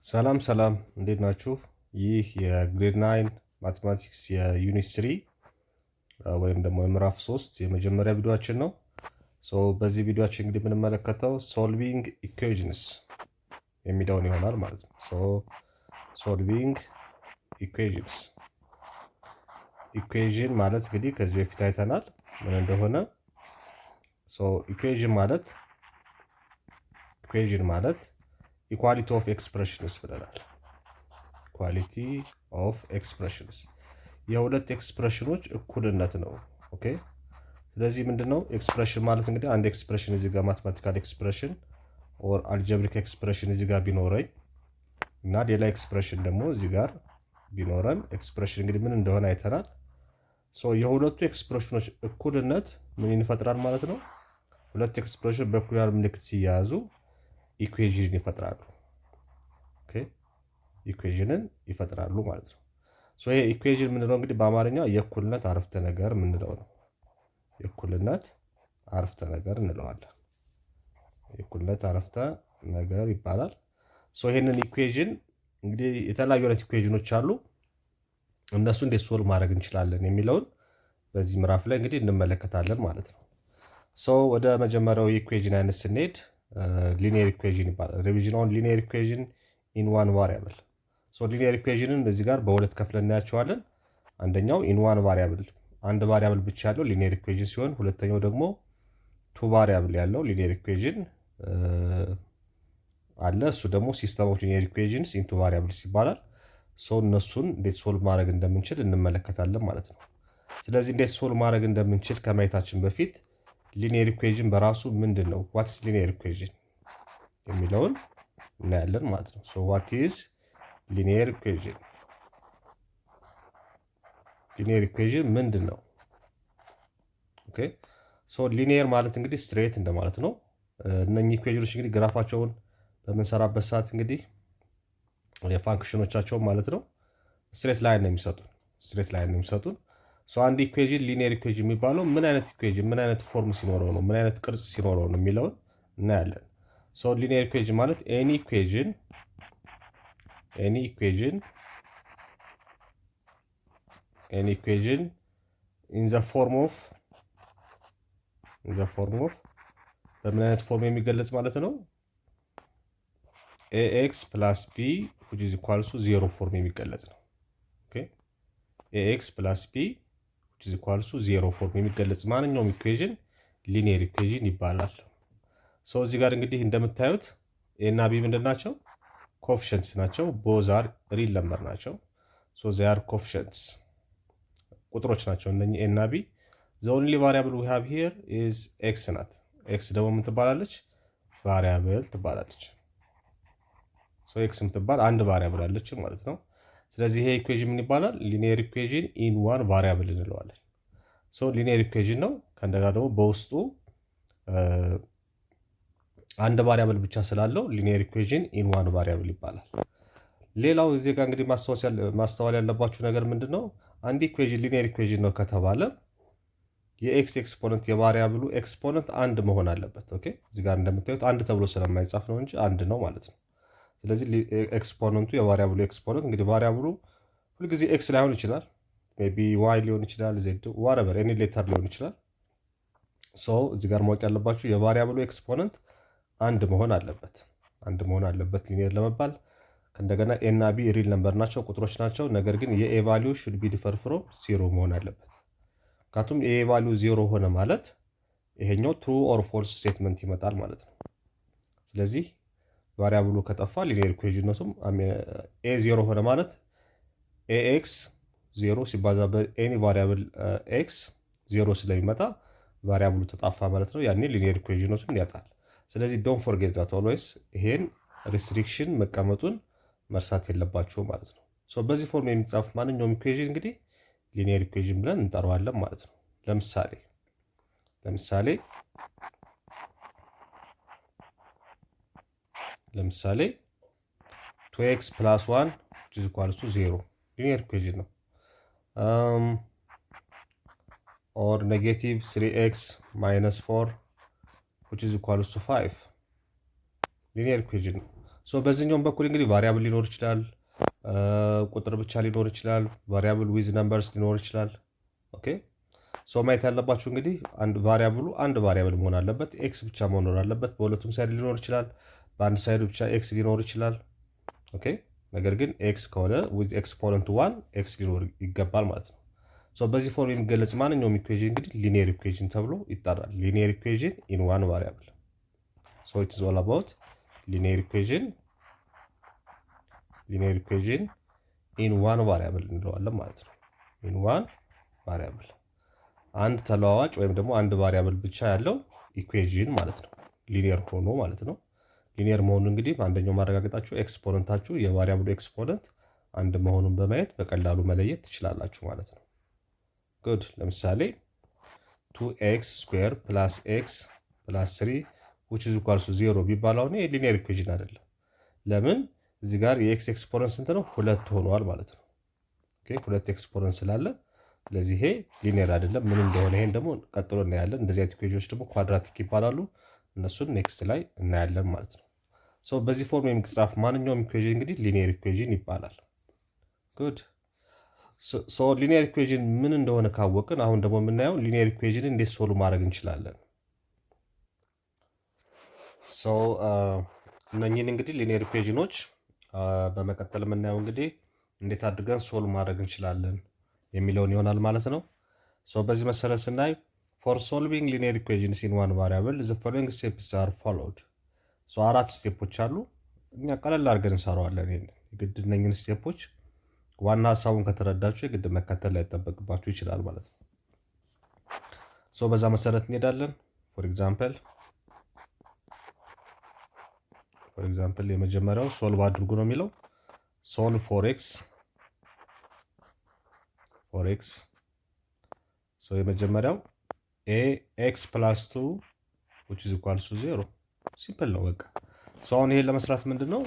ሰላም ሰላም እንዴት ናችሁ? ይህ የግሬድ 9 ማቴማቲክስ የዩኒት 3 ወይም ደግሞ የምዕራፍ 3 የመጀመሪያ ቪዲዮአችን ነው። በዚህ ቪዲዮአችን እንግዲህ የምንመለከተው ሶልቪንግ ኢኩዌሽንስ የሚለውን ይሆናል ማለት ነው። ሶልቪንግ ኢኩዌሽንስ ኢኩዌሽን ማለት እንግዲህ ከዚህ በፊት አይተናል ምን እንደሆነ። ኢኩዌሽን ማለት ኢኳሊቲ ኦፍ ኤክስፕሬሽንስ ብለናል። ኢኳሊቲ ኦፍ ኤክስፕሬሽንስ የሁለት ኤክስፕሬሽኖች እኩልነት ነው። ኦኬ። ስለዚህ ምንድነው ኤክስፕሬሽን ማለት እንግዲህ አንድ ኤክስፕሬሽን እዚህ ጋር ማቴማቲካል ኤክስፕሬሽን ኦር አልጀብሪክ ኤክስፕሬሽን እዚህ ጋር ቢኖረኝ እና ሌላ ኤክስፕሬሽን ደግሞ እዚህ ጋር ቢኖረን ኤክስፕሬሽን እንግዲህ ምን እንደሆነ አይተናል። የሁለቱ ኤክስፕሬሽኖች እኩልነት ምን ይፈጥራል ማለት ነው? ሁለት ኤክስፕሬሽን በእኩል ያህል ምልክት ሲያያዙ ኢኩዌሽንን ይፈጥራሉ። ኦኬ ኢኩዌሽንን ይፈጥራሉ ማለት ነው። ይሄ ኢኩዌሽን የምንለው እንግዲህ በአማርኛ የእኩልነት አረፍተ ነገር የምንለው ነው። የእኩልነት አረፍተ ነገር እንለዋለን። የእኩልነት አረፍተ ነገር ይባላል። ይሄንን ኢኩዌሽን እንግዲህ የተለያዩ አይነት ኢኩዌሽኖች አሉ። እነሱ እንዴት ሶልቭ ማድረግ እንችላለን የሚለውን በዚህ ምዕራፍ ላይ እንግዲህ እንመለከታለን ማለት ነው። ወደ መጀመሪያው የኢኩዌሽን አይነት ስንሄድ ሊኒየር ኢኩዌሽን ይባላል። ሪቪዥን ኦን ሊኒየር ኢኩዌሽን ኢን ዋን ቫሪያብል። ሊኒየር ኢኩዌሽንን እዚህ ጋር በሁለት ከፍለን እናያቸዋለን። አንደኛው ኢን ዋን ቫሪያብል አንድ ቫሪያብል ብቻ ያለው ሊኒየር ኢኩዌሽን ሲሆን፣ ሁለተኛው ደግሞ ቱ ቫሪያብል ያለው ሊኒየር ኢኩዌሽን አለ። እሱ ደግሞ ሲስተም ኦፍ ሊኒየር ኢኩዌሽንስ ኢን ቱ ቫሪያብልስ ይባላል። እነሱን እንዴት ሶልቭ ማድረግ እንደምንችል እንመለከታለን ማለት ነው። ስለዚህ እንዴት ሶልቭ ማድረግ እንደምንችል ከማየታችን በፊት ሊኒየር ኢኩዌሽን በራሱ ምንድን ነው? ዋትስ ሊኒየር ኢኩዌሽን የሚለውን እናያለን ማለት ነው። ዋት ኢዝ ሊኒየር ኢኩዌሽን? ሊኒየር ኢኩዌሽን ምንድን ነው? ኦኬ ሊኒየር ማለት እንግዲህ ስትሬት እንደማለት ነው። እነኚህ ኢኩዌሽኖች እንግዲህ ግራፋቸውን በምንሰራበት ሰዓት እንግዲህ የፋንክሽኖቻቸውን ማለት ነው ስትሬት ላይን ነው የሚሰጡን። አንድ ኢኩዌሽን ሊኒየር ኢኩዌሽን የሚባለው ምን አይነት ኢኩዌሽን ምን አይነት ፎርም ሲኖረው ነው፣ ምን አይነት ቅርጽ ሲኖረው ነው የሚለውን እናያለን። ሊኒየር ኢኩዌሽን ማለት ኤኒ ኢኩዌሽን ኢን ዘ ፎርም ኦፍ በምን አይነት ፎርም የሚገለጽ ማለት ነው? ኤኤክስ ፕላስ ቢ which is equal to 0 ፎርም የሚገለጽ ነው። ኦኬ ኤኤክስ ፕላስ ቢ which is equal to 0 ፎርም የሚገለጽ ማንኛውም ኢኩዌሽን ሊኒየር ኢኩዌሽን ይባላል። እዚህ ጋር እንግዲህ እንደምታዩት ኤ እና ቢ ምንድን ናቸው? ኮፊሸንትስ ናቸው። ቦዝ አር ሪል ነምበር ናቸው። they are coefficients ቁጥሮች ናቸው እነኚህ ኤ እና ቢ። the only variable we have here is x ናት። ኤክስ ደግሞ ምን ትባላለች? ቫሪያብል ትባላለች። ኤክስ የምትባል አንድ ቫሪያብል አለች ማለት ነው። ስለዚህ ይሄ ኢኩዌሽን ምን ይባላል? ሊኒየር ኢኩዌሽን ኢን ዋን ቫሪያብል እንለዋለን። ሊኒየር ኢኩዌሽን ነው። ከእንደገና ደግሞ በውስጡ አንድ ቫሪያብል ብቻ ስላለው ሊኒየር ኢኩዌሽን ኢን ዋን ቫሪያብል ይባላል። ሌላው እዚህ ጋር እንግዲህ ማስተዋል ያለባችሁ ነገር ምንድን ነው? አንድ ኢኩዌሽን ሊኒየር ኢኩዌሽን ነው ከተባለ የኤክስ ኤክስፖነንት የቫሪያብሉ ኤክስፖነንት አንድ መሆን አለበት። ኦኬ እዚህ ጋር እንደምታዩት አንድ ተብሎ ስለማይጻፍ ነው እንጂ አንድ ነው ማለት ነው። ስለዚህ ኤክስፖነንቱ የቫሪያብሉ ኤክስፖነንት እንግዲህ ቫሪያብሉ ሁልጊዜ ኤክስ ላይሆን ይችላል፣ ሜይ ቢ ዋይ ሊሆን ይችላል፣ ዜድ ዋትኤቨር ኤኒ ሌተር ሊሆን ይችላል። እዚህ ጋር ማወቅ ያለባችሁ የቫሪያብሉ ኤክስፖነንት አንድ መሆን አለበት ሊኒየር ለመባል። ከእንደገና ኤ እና ቢ ሪል ነምበር ናቸው፣ ቁጥሮች ናቸው። ነገር ግን የኤ ቫሊዩ ሹድ ቢ ዲፈር ፍሮም 0 መሆን አለበት። ምክንያቱም የኤ ቫሊዩ 0 ሆነ ማለት ይሄኛው ትሩ ኦር ፎልስ ስቴትመንት ይመጣል ማለት ነው። ስለዚህ ቫሪያብሉ ከጠፋ ሊኒየር ኢኩዌሽኑም ኤ 0 ሆነ ማለት ኤክስ 0 ሲባዛ በኤኒ ቫሪያብል ኤክስ 0 ስለሚመጣ ቫሪያብሉ ተጣፋ ማለት ነው። ያኔ ሊኒየር ኢኩዌሽኑም ያጣል። ስለዚህ ዶንት ፎርጌት ዛት ኦልዌይስ ይሄን ሪስትሪክሽን መቀመጡን መርሳት የለባችሁ ማለት ነው። በዚህ ፎርም የሚጻፍ ማንኛውም ኢኩዌሽን እንግዲህ ሊኒየር ኢኩዌሽን ብለን እንጠራዋለን ማለት ነው። ለምሳሌ 2x + 1 which is equal to 0 ሊኒየር ኢኩዌሽን ነው። ኦር -3x - 4 which is equal to 5 ሊኒየር ኢኩዌሽን ነው። ሶ በዚህኛውም በኩል እንግዲህ ቫሪያብል ሊኖር ይችላል፣ ቁጥር ብቻ ሊኖር ይችላል፣ ቫሪያብል ዊዝ ነምበርስ ሊኖር ይችላል። ኦኬ ሶ ማየት ያለባችሁ እንግዲህ አንድ ቫሪያብል መሆን አለበት፣ ኤክስ ብቻ መኖር አለበት። በሁለቱም ሳይድ ሊኖር ይችላል፣ በአንድ ሳይዱ ብቻ ኤክስ ሊኖር ይችላል። ኦኬ ነገር ግን ኤክስ ከሆነ ዊዝ ኤክስፖነንት 1 ኤክስ ሊኖር ይገባል ማለት ነው። ሶ በዚህ ፎርም የሚገለጽ ማንኛውም ኢኩዌዥን እንግዲህ ሊኒየር ኢኩዌዥን ተብሎ ይጠራል። ሊኒየር ኢኩዌዥን ኢን ዋን ቫሪያብል። ሶ ኢትስ ኦል አባውት ሊኒየር ኢኩዌዥን ኢን ዋን ቫሪያብል እንለዋለን ማለት ነው። ኢን ዋን ቫሪያብል አንድ ተለዋዋጭ ወይም ደግሞ አንድ ቫሪያብል ብቻ ያለው ኢኩዌዥን ማለት ነው። ሊኒየር ሆኖ ማለት ነው። ሊኒየር መሆኑ እንግዲህ አንደኛው ማረጋገጣችሁ ኤክስፖነንታችሁ የቫሪያብሉ ኤክስፖነንት አንድ መሆኑን በማየት በቀላሉ መለየት ትችላላችሁ ማለት ነው። ጉድ ለምሳሌ 2x ስኩዌር ፕላስ ኤክስ ፕላስ 3 which is equals to 0 ቢባለው ነው ሊኒየር ኢኩዌዥን አይደለም። ለምን? እዚህ ጋር የኤክስ ኤክስፖነንት ስንት ነው? 2 ሆኗል ማለት ነው። ኦኬ 2 ኤክስፖነንት ስላለ ስለዚህ ይሄ ሊኒየር አይደለም። ምን እንደሆነ ይሄን ደግሞ ቀጥሎ እናያለን። እንደዚህ አይነት ኢኩዌዥኖች ደግሞ ኳድራቲክ ይባላሉ። እነሱን ኔክስት ላይ እናያለን ማለት ነው። ሶ በዚህ ፎርም የሚጻፍ ማንኛውም ኢኩዌዥን እንግዲህ ሊኒየር ኢኩዌዥን ይባላል። ጉድ ሶ ሊኒየር ኢኩዌዥን ምን እንደሆነ ካወቅን አሁን ደግሞ የምናየው ሊኒየር ኢኩዌዥንን እንዴት ሶልቭ ማድረግ እንችላለን። ሶ እነኚህን እንግዲህ ሊኒየር ኢኩዌዥኖች በመቀጠል የምናየው እንግዲህ እንዴት አድርገን ሶልቭ ማድረግ እንችላለን የሚለውን ይሆናል ማለት ነው። ሶ በዚህ መሰረት ስናይ ፎር ሶልቪንግ ሊኒየር ኢኩዌዥንስ ኢን ዋን ቫሪያብል ዘ ፎሎዊንግ ስቴፕስ አር ፎሎውድ። ሶ 4 ስቴፖች አሉ። እኛ ቀለል አድርገን እንሰራዋለን። ይሄን የግድ እነኝህን ስቴፖች ዋና ሀሳቡን ከተረዳችሁ የግድ መከተል ላይጠበቅባችሁ ይችላል ማለት ነው። ሶ በዛ መሰረት እንሄዳለን። ፎር ኤግዛምፕል የመጀመሪያው ሶልቭ አድርጉ ነው የሚለው። ሶልቭ ፎር ኤክስ ሶ የመጀመሪያው ኤክስ ፕላስ 2 which is equals to 0 ሲምፕል ነው በቃ። ሶ አሁን ይሄን ለመስራት ምንድነው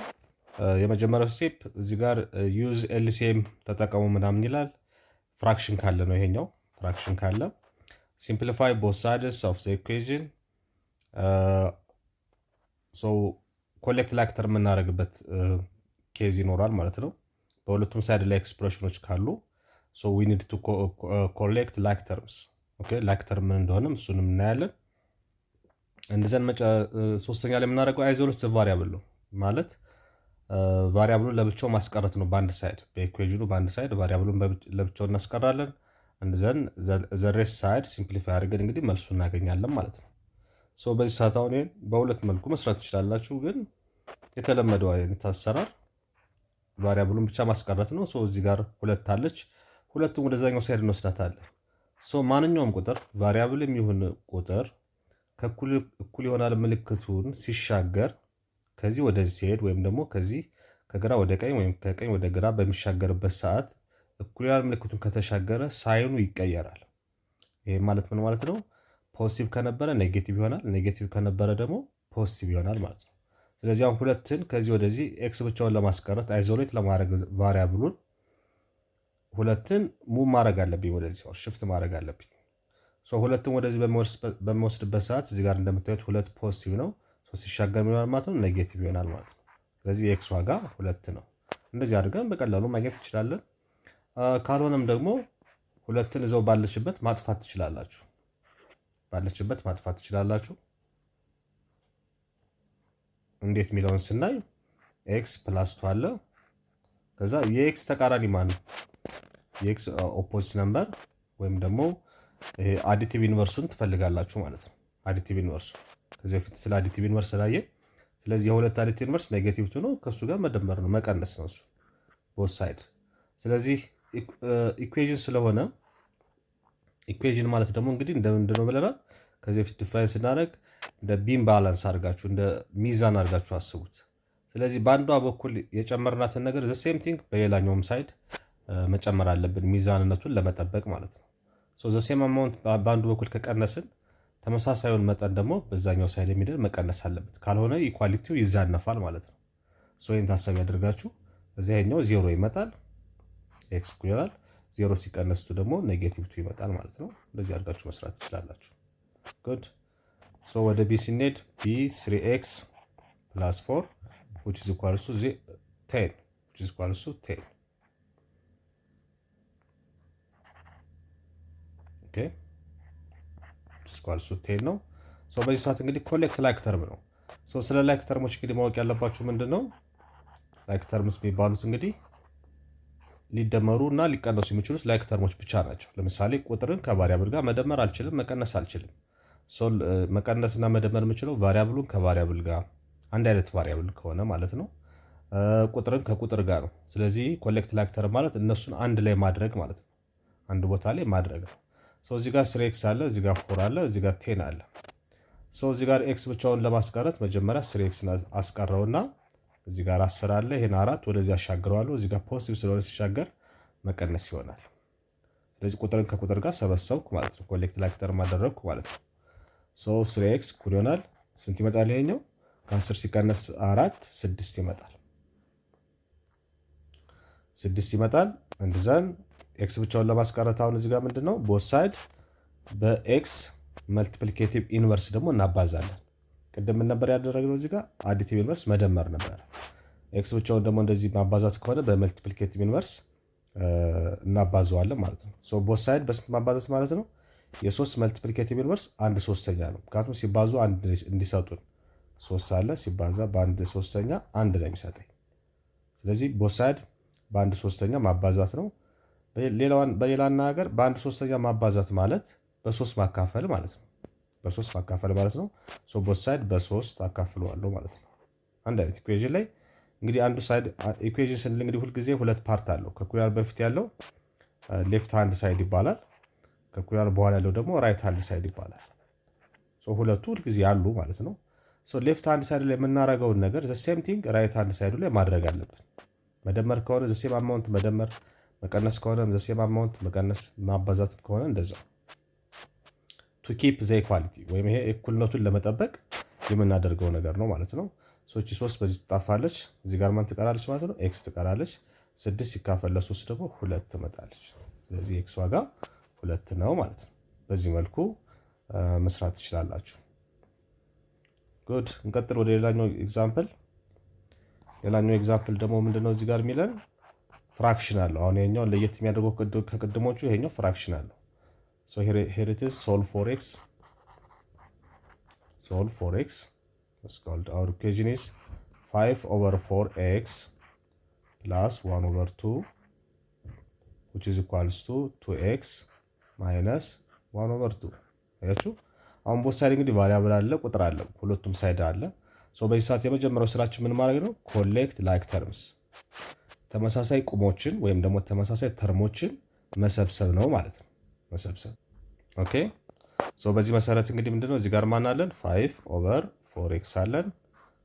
የመጀመሪያው ስቴፕ እዚህ ጋር ዩዝ ኤልሲኤም ተጠቀሙ ምናምን ይላል። ፍራክሽን ካለ ነው ይሄኛው። ፍራክሽን ካለ ሲምፕሊፋይ ቦዝ ሳይድስ ኦፍ ዘ ኢኩዌዥን ሶ ኮሌክት ላይክ ተርም የምናደርግበት ኬዝ ይኖራል ማለት ነው። በሁለቱም ሳይድ ላይ ኤክስፕሬሽኖች ካሉ ሶ ዊ ኒድ ቱ ኮሌክት ላይክ ተርምስ። ኦኬ ላይክ ተርም ምን እንደሆነም እሱንም እናያለን። እንደዘን ሶስተኛ ላይ የምናደርገው አይዞሌት ቫሪያብል ነው ማለት ቫሪያብሉን ለብቻው ማስቀረት ነው። በአንድ ሳይድ በኢኩዌዥኑ በአንድ ሳይድ ቫሪያብሉን ለብቻው እናስቀራለን። እንደዘን ዘ ሬስት ሳይድ ሲምፕሊፋይ አድርገን እንግዲህ መልሱ እናገኛለን ማለት ነው። ሶ በዚህ ሰዓት አሁን በሁለት መልኩ መስራት ትችላላችሁ፣ ግን የተለመደው አይነት አሰራር ቫሪያብሉን ብቻ ማስቀረት ነው። ሶ እዚህ ጋር ሁለት አለች፣ ሁለቱም ወደዛኛው ሳይድ እንወስዳታለን። ሶ ማንኛውም ቁጥር ቫሪያብል የሚሆን ቁጥር እኩል ይሆናል ምልክቱን ሲሻገር ከዚህ ወደዚህ ሲሄድ ወይም ደግሞ ከዚህ ከግራ ወደ ቀኝ ወይም ከቀኝ ወደ ግራ በሚሻገርበት ሰዓት እኩል ይሆናል ምልክቱን ከተሻገረ ሳይኑ ይቀየራል። ይሄ ማለት ምን ማለት ነው? ፖዚቲቭ ከነበረ ኔጌቲቭ ይሆናል፣ ኔጌቲቭ ከነበረ ደግሞ ፖዚቲቭ ይሆናል ማለት ነው። ስለዚህ አሁን ሁለትን ከዚህ ወደዚህ ኤክስ ብቻውን ለማስቀረት አይዞሌት ለማድረግ ቫሪያብሉን ሁለትን ሙቭ ማድረግ አለብኝ፣ ወደዚህ ሽፍት ማድረግ አለብኝ። ሶ ሁለቱም ወደዚህ በሚወስድበት ሰዓት እዚህ ጋር እንደምታዩት ሁለት ፖዚቲቭ ነው። ሶ ሲሻገር ምን ይሆናል ማለት ነው? ኔጌቲቭ ይሆናል ማለት ነው። ስለዚህ የኤክስ ዋጋ 2 ነው። እንደዚህ አድርገን በቀላሉ ማግኘት እንችላለን። ካልሆነም ደግሞ ሁለትን እዛው ባለችበት ማጥፋት ትችላላችሁ። እንዴት የሚለውን ስናይ ኤክስ ፕላስ 2 አለ። ከዛ የኤክስ ተቃራኒ ማን ነው? የኤክስ ኦፖዚት ነምበር ወይም ደግሞ አዲቲቭ ኢንቨርሱን ትፈልጋላችሁ ማለት ነው። አዲቲቭ ኢንቨርሱ ከዚህ በፊት ስለ አዲቲቭ ኢንቨርስ ስላየ፣ ስለዚህ የሁለት አዲቲቭ ኢንቨርስ ኔጌቲቭ ነው፣ ከሱ ጋር መደመር ነው መቀነስ ነው እሱ ቦዝ ሳይድ። ስለዚህ ኢኩዌዥን ስለሆነ ኢኩዌዥን ማለት ደግሞ እንግዲህ እንደምንድን ነው ብለናል ከዚህ በፊት ዲፋይን ስናደርግ እንደ ቢም ባላንስ አድርጋችሁ እንደ ሚዛን አድርጋችሁ አስቡት። ስለዚህ በአንዷ በኩል የጨመርናትን ነገር ዘ ሴም ቲንግ በሌላኛውም ሳይድ መጨመር አለብን ሚዛንነቱን ለመጠበቅ ማለት ነው። ሶ ዘ ሴም አማውንት በአንዱ በኩል ከቀነስን ተመሳሳዩን መጠን ደግሞ በዛኛው ሳይድ የሚደር መቀነስ አለበት፣ ካልሆነ ኢኳሊቲው ይዛነፋል ማለት ነው። ሶ ይህን ታሳቢ ያደርጋችሁ እዚህኛው 0 ይመጣል፣ ኤክስ ይሆናል። 0 ሲቀነስቱ ደግሞ ኔጌቲቭ 2 ይመጣል ማለት ነው። እንደዚህ አድርጋችሁ መስራት ትችላላችሁ። ጉድ ሶ ወደ ቢ ሲኔድ ቢ 3x + 4 which is equals to 10 which is equals to 10 ኦኬ which is equals to 10 ነው። ሶ በዚህ ሰዓት እንግዲህ ኮሌክት ላይክ ተርም ነው። ሶ ስለ ላይክ ተርሞች እንግዲህ ማወቅ ያለባችሁ ምንድነው ላይክ ተርምስ የሚባሉት እንግዲህ ሊደመሩ እና ሊቀነሱ የሚችሉት ላይክ ተርሞች ብቻ ናቸው። ለምሳሌ ቁጥርን ከቫሪያብል ጋር መደመር አልችልም፣ መቀነስ አልችልም። ሶ መቀነስና መደመር የምችለው ቫሪያብሉን ከቫሪያብል ጋር አንድ አይነት ቫሪያብል ከሆነ ማለት ነው። ቁጥርን ከቁጥር ጋር ነው። ስለዚህ ኮሌክት ላይክ ተርም ማለት እነሱን አንድ ላይ ማድረግ ማለት ነው። አንድ ቦታ ላይ ማድረግ ነው። ሶ እዚህ ጋር 3x አለ፣ እዚህ ጋር 4 አለ፣ እዚህ ጋር 10 አለ። ሶ እዚህ ጋር x ብቻውን ለማስቀረት መጀመሪያ 3x አስቀረውና እዚህ ጋር 10 አለ፣ ይሄን 4 ወደዚህ አሻግረዋለሁ። እዚህ ጋር ፖዚቲቭ ስለሆነ ሲሻገር መቀነስ ይሆናል። ስለዚህ ቁጥርን ከቁጥር ጋር ሰበሰብኩ ማለት ነው። ኮሌክት ላይክ ተርም አደረግኩ ማለት ነው። ሶ 3x እኩል ይሆናል ስንት ይመጣል? ይሄኛው ከ10 ሲቀነስ 4 6 ይመጣል። 6 ይመጣል። እንደዛን ኤክስ ብቻውን ለማስቀረት አሁን እዚህ ጋር ምንድነው ቦት ሳይድ በኤክስ መልቲፕሊኬቲቭ ኢንቨርስ ደግሞ እናባዛለን። ቅድም ምን ነበር ያደረግነው? እዚህ ጋር አዲቲቭ ኢንቨርስ መደመር ነበር። ኤክስ ብቻውን ደግሞ እንደዚህ ማባዛት ከሆነ በመልቲፕሊኬቲቭ ኢንቨርስ እናባዘዋለን ማለት ነው። ሶ ቦት ሳይድ በስንት ማባዛት ማለት ነው? የ3 መልቲፕሊኬቲቭ ኢንቨርስ 1/3 ነው። ምክንያቱም ሲባዙ አንድ እንዲሰጡን 3 አለ ሲባዛ በ1/3 አንድ ነው የሚሰጠኝ። ስለዚህ ቦት ሳይድ በ1/3 ማባዛት ነው። በሌላ አነጋገር በ1/3 ማባዛት ማለት በ3 ማካፈል ማለት ነው። በ3 ማካፈል ማለት ነው። ሶ ቦት ሳይድ በ3 አካፍለዋለሁ ማለት ነው። አንድ አይነት ኢኩዌሽን ላይ እንግዲህ አንዱ ሳይድ ኢኩዌሽን ስንል እንግዲህ ሁልጊዜ ሁለት ፓርት አለው። ከኩላር በፊት ያለው ሌፍት ሃንድ ሳይድ ይባላል። ከኩላር በኋላ ያለው ደግሞ ራይት ሃንድ ሳይድ ይባላል። ሶ ሁለቱ ሁልጊዜ አሉ ማለት ነው። ሶ ሌፍት ሃንድ ሳይድ ላይ የምናደርገውን ነገር ዘ ሴም ቲንግ ራይት ሃንድ ሳይዱ ላይ ማድረግ አለብን። መደመር ከሆነ ዘ ሴም አማውንት መደመር፣ መቀነስ ከሆነ ዘ ሴም አማውንት መቀነስ፣ ማባዛት ከሆነ እንደዛው ቱ ኪፕ ዘ ኢኳሊቲ ወይም ይሄ እኩልነቱን ለመጠበቅ የምናደርገው ነገር ነው ማለት ነው። ሶ 3 በዚህ ትጣፋለች፣ እዚህ ጋር ማን ትቀራለች ማለት ነው? ኤክስ ትቀራለች። 6 ሲካፈል ለ3 ደግሞ 2 ትመጣለች። ስለዚህ ኤክስ ዋጋ 2 ነው ማለት ነው። በዚህ መልኩ መስራት ትችላላችሁ። ጉድ። እንቀጥል ወደ ሌላኛው ኤግዛምፕል። ሌላኛው ኤግዛምፕል ደግሞ ምንድነው እዚህ ጋር የሚለን ፍራክሽን አለው። አሁን ይሄኛው ለየት የሚያደርገው ከቅድሞቹ ይሄኛው ፍራክሽን አለው። ሶ here it is solve for x. Solve for x. Let's call our equation is 5/4x plus 1/2 which is equals to 2x minus 1/2. አያችሁ አሁን ቦት ሳይድ እንግዲህ ቫሪያብል አለ፣ ቁጥር አለ፣ ሁለቱም ሳይድ አለ። ሶ በዚህ ሰዓት የመጀመሪያው ስራችን ምን ማድረግ ነው? ኮሌክት ላይክ ተርምስ፣ ተመሳሳይ ቁሞችን ወይም ደግሞ ተመሳሳይ ተርሞችን መሰብሰብ ነው ማለት ነው። መሰብሰብ። ኦኬ ሶ በዚህ መሰረት እንግዲህ ምንድነው እዚህ ጋር ማን አለን? 5/4x አለን።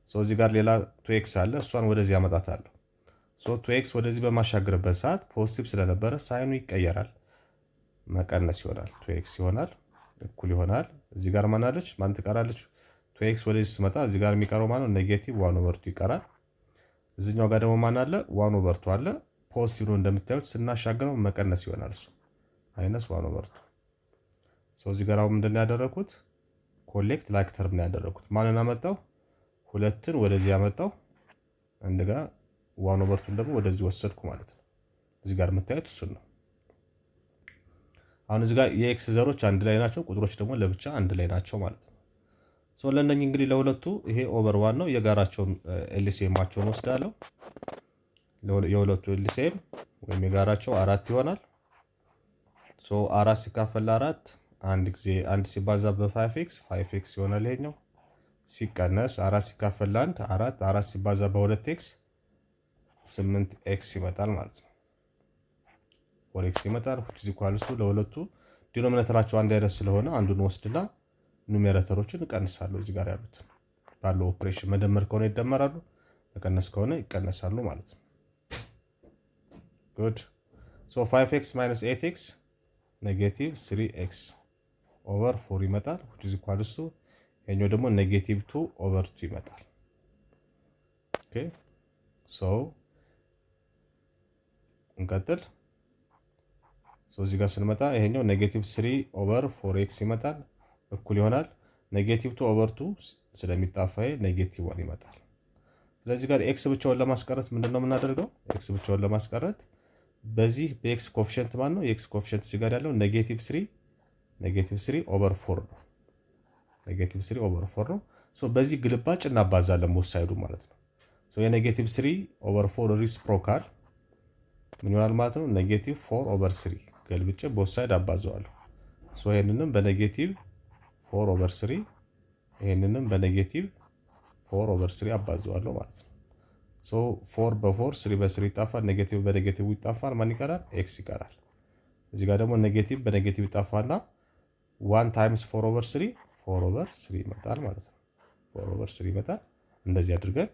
ሶ እዚህ ጋር ሌላ 2x አለ፣ እሷን ወደዚህ ያመጣታለሁ። ሶ 2x ወደዚህ በማሻገርበት ሰዓት ፖዚቲቭ ስለነበረ ሳይኑ ይቀየራል፣ መቀነስ ይሆናል። 2x ይሆናል እኩል ይሆናል። እዚህ ጋር ማን አለች? ማን ትቀራለች? 2x ወደዚህ ስመጣ እዚህ ጋር የሚቀረው ማለት ኔጌቲቭ 1/2 ይቀራል። እዚህኛው ጋር ደግሞ ማን አለ? 1/2 አለ። ፖዚቲቭ ነው እንደምታዩት፣ ስናሻገረው መቀነስ ይሆናል። እሱ ማይነስ 1/2። ሶ እዚህ ጋር አሁን ምንድነው ያደረኩት? ኮሌክት ላይክ ተርም ነው ያደረኩት። ማንን አመጣው? 2ን ወደዚህ ያመጣው፣ አንድ ጋር 1/2 ደግሞ ወደዚህ ወሰድኩ ማለት ነው። እዚህ ጋር የምታዩት እሱን ነው። አሁን እዚህ ጋር የኤክስ ዘሮች አንድ ላይ ናቸው፣ ቁጥሮች ደግሞ ለብቻ አንድ ላይ ናቸው ማለት ነው። ሶ ለእነኚህ እንግዲህ ለሁለቱ ይሄ ኦቨር 1 ነው። የጋራቸውን ኤልሲኤማቸውን ወስዳለሁ። የሁለቱ ኤልሲኤም ወይም የጋራቸው 4 ይሆናል። ሶ 4 ሲካፈል ለ4 አንድ ጊዜ አንድ ሲባዛ በ5x 5x ይሆናል። ይሄኛው ሲቀነስ 4 ሲካፈል ለ1 4 4 ሲባዛ በ2x 8x ይመጣል ማለት ነው። 4x ይመጣል። which is equal to ለሁለቱ ዲኖሚኔተራቸው አንድ አይነት ስለሆነ አንዱን ወስድና ኑሜሬተሮችን እቀንሳለሁ። እዚህ ጋር ያሉት ባለው ኦፕሬሽን መደመር ከሆነ ይደመራሉ፣ መቀነስ ከሆነ ይቀነሳሉ ማለት ነው። good so 5x minus 8x ኔጌቲቭ 3x ኦቨር 4 ይመጣል። which is equal to የኛው ደግሞ ኔጌቲቭ 2 ኦቨር 2 ይመጣል። ኦኬ so እንቀጥል። ሶ እዚህ ጋር ስንመጣ ይሄኛው ኔጌቲቭ 3 ኦቨር 4x ይመጣል፣ እኩል ይሆናል ኔጌቲቭ 2 ኦቨር 2 ስለሚጣፋ ኔጌቲቭ 1 ይመጣል። ስለዚህ ጋር ኤክስ ብቻውን ለማስቀረት ምንድነው የምናደርገው? ኤክስ ብቻውን ለማስቀረት በዚህ በኤክስ ኮፊሽንት ማን ነው? የኤክስ ኮፊሽንት እዚህ ጋር ያለው -3 ኦቨር 4 ነው። -3 ኦቨር 4 ነው። ሶ በዚህ ግልባጭ እናባዛለን ቦት ሳይዱ ማለት ነው። ሶ የ-3 ኦቨር 4 ሪሲፕሮካል ምን ይሆናል ማለት ነው? -4 ኦቨር 3 ገልብጬ ቦት ሳይድ አባዘዋለሁ። ሶ ይሄንንም በ-4 ኦቨር 3 ይሄንንም በ-4 ኦቨር 3 አባዘዋለሁ ማለት ነው። ሶ 4 በ4 3 በ3 ይጣፋል። ኔጌቲቭ በኔጌቲቭ ይጣፋል። ማን ይቀራል? ኤክስ ይቀራል። እዚህ ጋር ደግሞ ኔጌቲቭ በኔጌቲቭ ይጣፋና 1 ታይምስ 4 ኦቨር 3 4 ኦቨር 3 ይመጣል ማለት ነው። 4 ኦቨር 3 ይመጣል። እንደዚህ አድርገን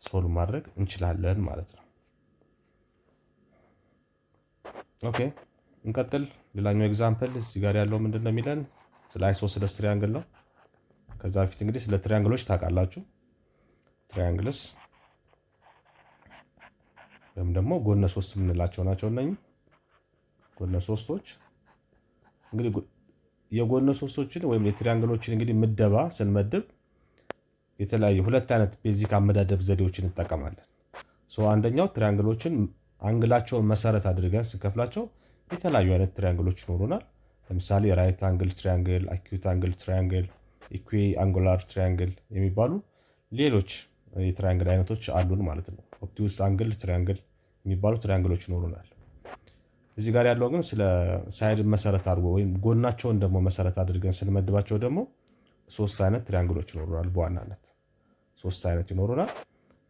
ሶልቭ ማድረግ እንችላለን ማለት ነው። ኦኬ እንቀጥል። ሌላኛው ኤግዛምፕል እዚህ ጋር ያለው ምንድነው የሚለን? ስለ አይሶስለስ ትሪያንግል ነው። ከዛ በፊት እንግዲህ ስለ ትሪያንግሎች ታውቃላችሁ። ትሪያንግልስ ወይም ደግሞ ጎነ ሶስት የምንላቸው ናቸው። እነኚህ ጎነ ሶስቶች እንግዲህ የጎነ ሶስቶችን ወይም የትሪያንግሎችን እንግዲህ ምደባ ስንመድብ የተለያዩ ሁለት አይነት ቤዚክ አመዳደብ ዘዴዎችን እንጠቀማለን። አንደኛው ትሪያንግሎችን አንግላቸውን መሰረት አድርገን ስንከፍላቸው የተለያዩ አይነት ትሪያንግሎች ይኖሩናል። ለምሳሌ ራይት አንግል ትሪያንግል፣ አኪዩት አንግል ትሪያንግል፣ ኢኩ አንጉላር ትሪያንግል የሚባሉ ሌሎች የትሪያንግል አይነቶች አሉን ማለት ነው። ኦብቱስ አንግል ትሪያንግል የሚባሉ ትሪያንግሎች ይኖሩናል። እዚህ ጋር ያለው ግን ስለ ሳይድ መሰረት አድርጎ ወይም ጎናቸውን ደግሞ መሰረት አድርገን ስንመድባቸው ደግሞ ሶስት አይነት ትሪያንግሎች ይኖሩናል። በዋናነት ሶስት አይነት ይኖሩናል።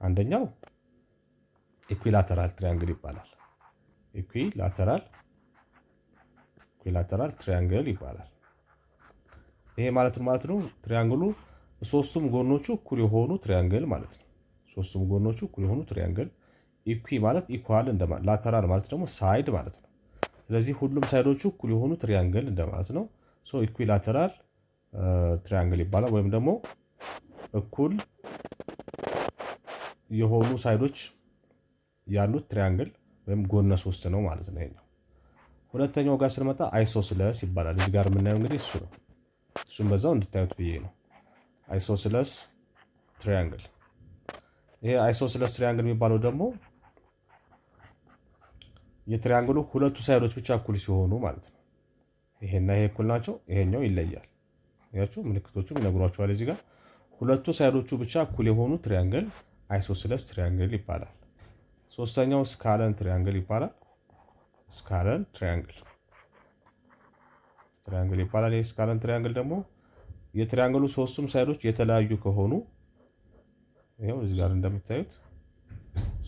አንደኛው ኢኩላተራል ትሪያንግል ይባላል። ኢኩላተራል ትሪያንግል ይባላል። ይሄ ማለት ነው ትሪያንግሉ ሶስቱም ጎኖቹ እኩል የሆኑ ትሪያንግል ማለት ነው። ሶስቱም ጎኖቹ እኩል የሆኑ ትሪያንግል። ኢኩ ማለት ኢኳል እንደማለት፣ ላተራል ማለት ደግሞ ሳይድ ማለት ነው። ስለዚህ ሁሉም ሳይዶቹ እኩል የሆኑ ትሪያንግል እንደማለት ነው። ኢኩላተራል ትሪያንግል ይባላል። ወይም ደግሞ እኩል የሆኑ ሳይዶች ያሉት ትሪያንግል ወይም ጎነ ሶስት ነው ማለት ነው። ይሄኛው ሁለተኛው ጋር ስንመጣ አይሶስለስ ይባላል። እዚህ ጋር የምናየው እንግዲህ እሱ ነው። እሱም በዛው እንድታዩት ብዬ ነው። አይሶስለስ ትሪያንግል። ይሄ አይሶስለስ ትሪያንግል የሚባለው ደግሞ የትሪያንግሉ ሁለቱ ሳይዶች ብቻ እኩል ሲሆኑ ማለት ነው። ይሄና ይሄ እኩል ናቸው፣ ይሄኛው ይለያል። ያችሁ ምልክቶቹም ይነግሯቸዋል። እዚህ ጋር ሁለቱ ሳይዶቹ ብቻ እኩል የሆኑ ትሪያንግል አይሶስለስ ትሪያንግል ይባላል። ሶስተኛው ስካለን ትሪያንግል ይባላል። ስካለን ትሪያንግል ይባላል። ይሄ ስካለን ትሪያንግል ደግሞ የትሪያንግሉ ሶስቱም ሳይዶች የተለያዩ ከሆኑ ይሄው እዚህ ጋር እንደምታዩት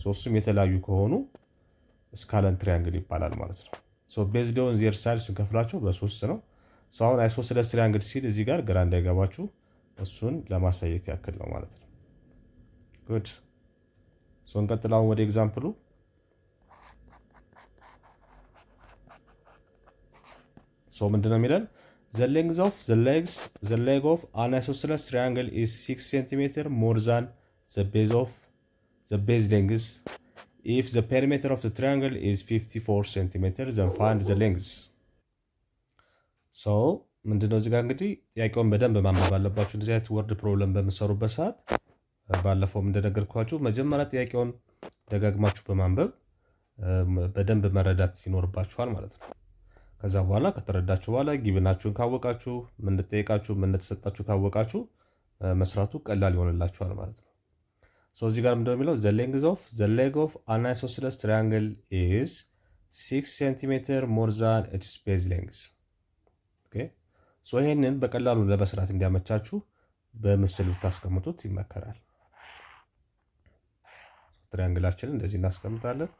ሶስቱም የተለያዩ ከሆኑ ስካለን ትሪያንግል ይባላል ማለት ነው። ቤዝድ ኦን ዜር ሳይድ ስንከፍላቸው በሶስት ነው። አሁን አይሶስለስ ትሪያንግል ሲል እዚህ ጋር ግራ እንዳይገባችሁ እሱን ለማሳየት ያክል ነው ማለት ነው። ጉድ እንቀጥል አሁን ወደ ኤግዛምፕሉ። ምንድነው የሚለን? the length of the leg of an isosceles triangle is 6 cm more than the base length. If the perimeter of the triangle is 54 cm, then find the length. ምንድነው እዚህ ጋር እንግዲህ ጥያቄውን በደንብ ማንበብ አለባችሁ። እንደዚህ አይነት ወርድ ፕሮብለም በምትሰሩበት ሰዓት ባለፈውም እንደነገርኳችሁ መጀመሪያ ጥያቄውን ደጋግማችሁ በማንበብ በደንብ መረዳት ይኖርባችኋል ማለት ነው። ከዛ በኋላ ከተረዳችሁ በኋላ ጊብናችሁን ካወቃችሁ፣ ምን እንደተጠየቃችሁ፣ ምን እንደተሰጣችሁ ካወቃችሁ መስራቱ ቀላል ይሆንላችኋል ማለት ነው። እዚህ ጋር ምንድነው የሚለው? the leg of an isosceles triangle is 6 cm more than its base length. ይሄንን በቀላሉ ለመስራት እንዲያመቻችሁ በምስል ብታስቀምጡት ይመከራል። ትሪያንግላችንን እንደዚህ እናስቀምጣለን።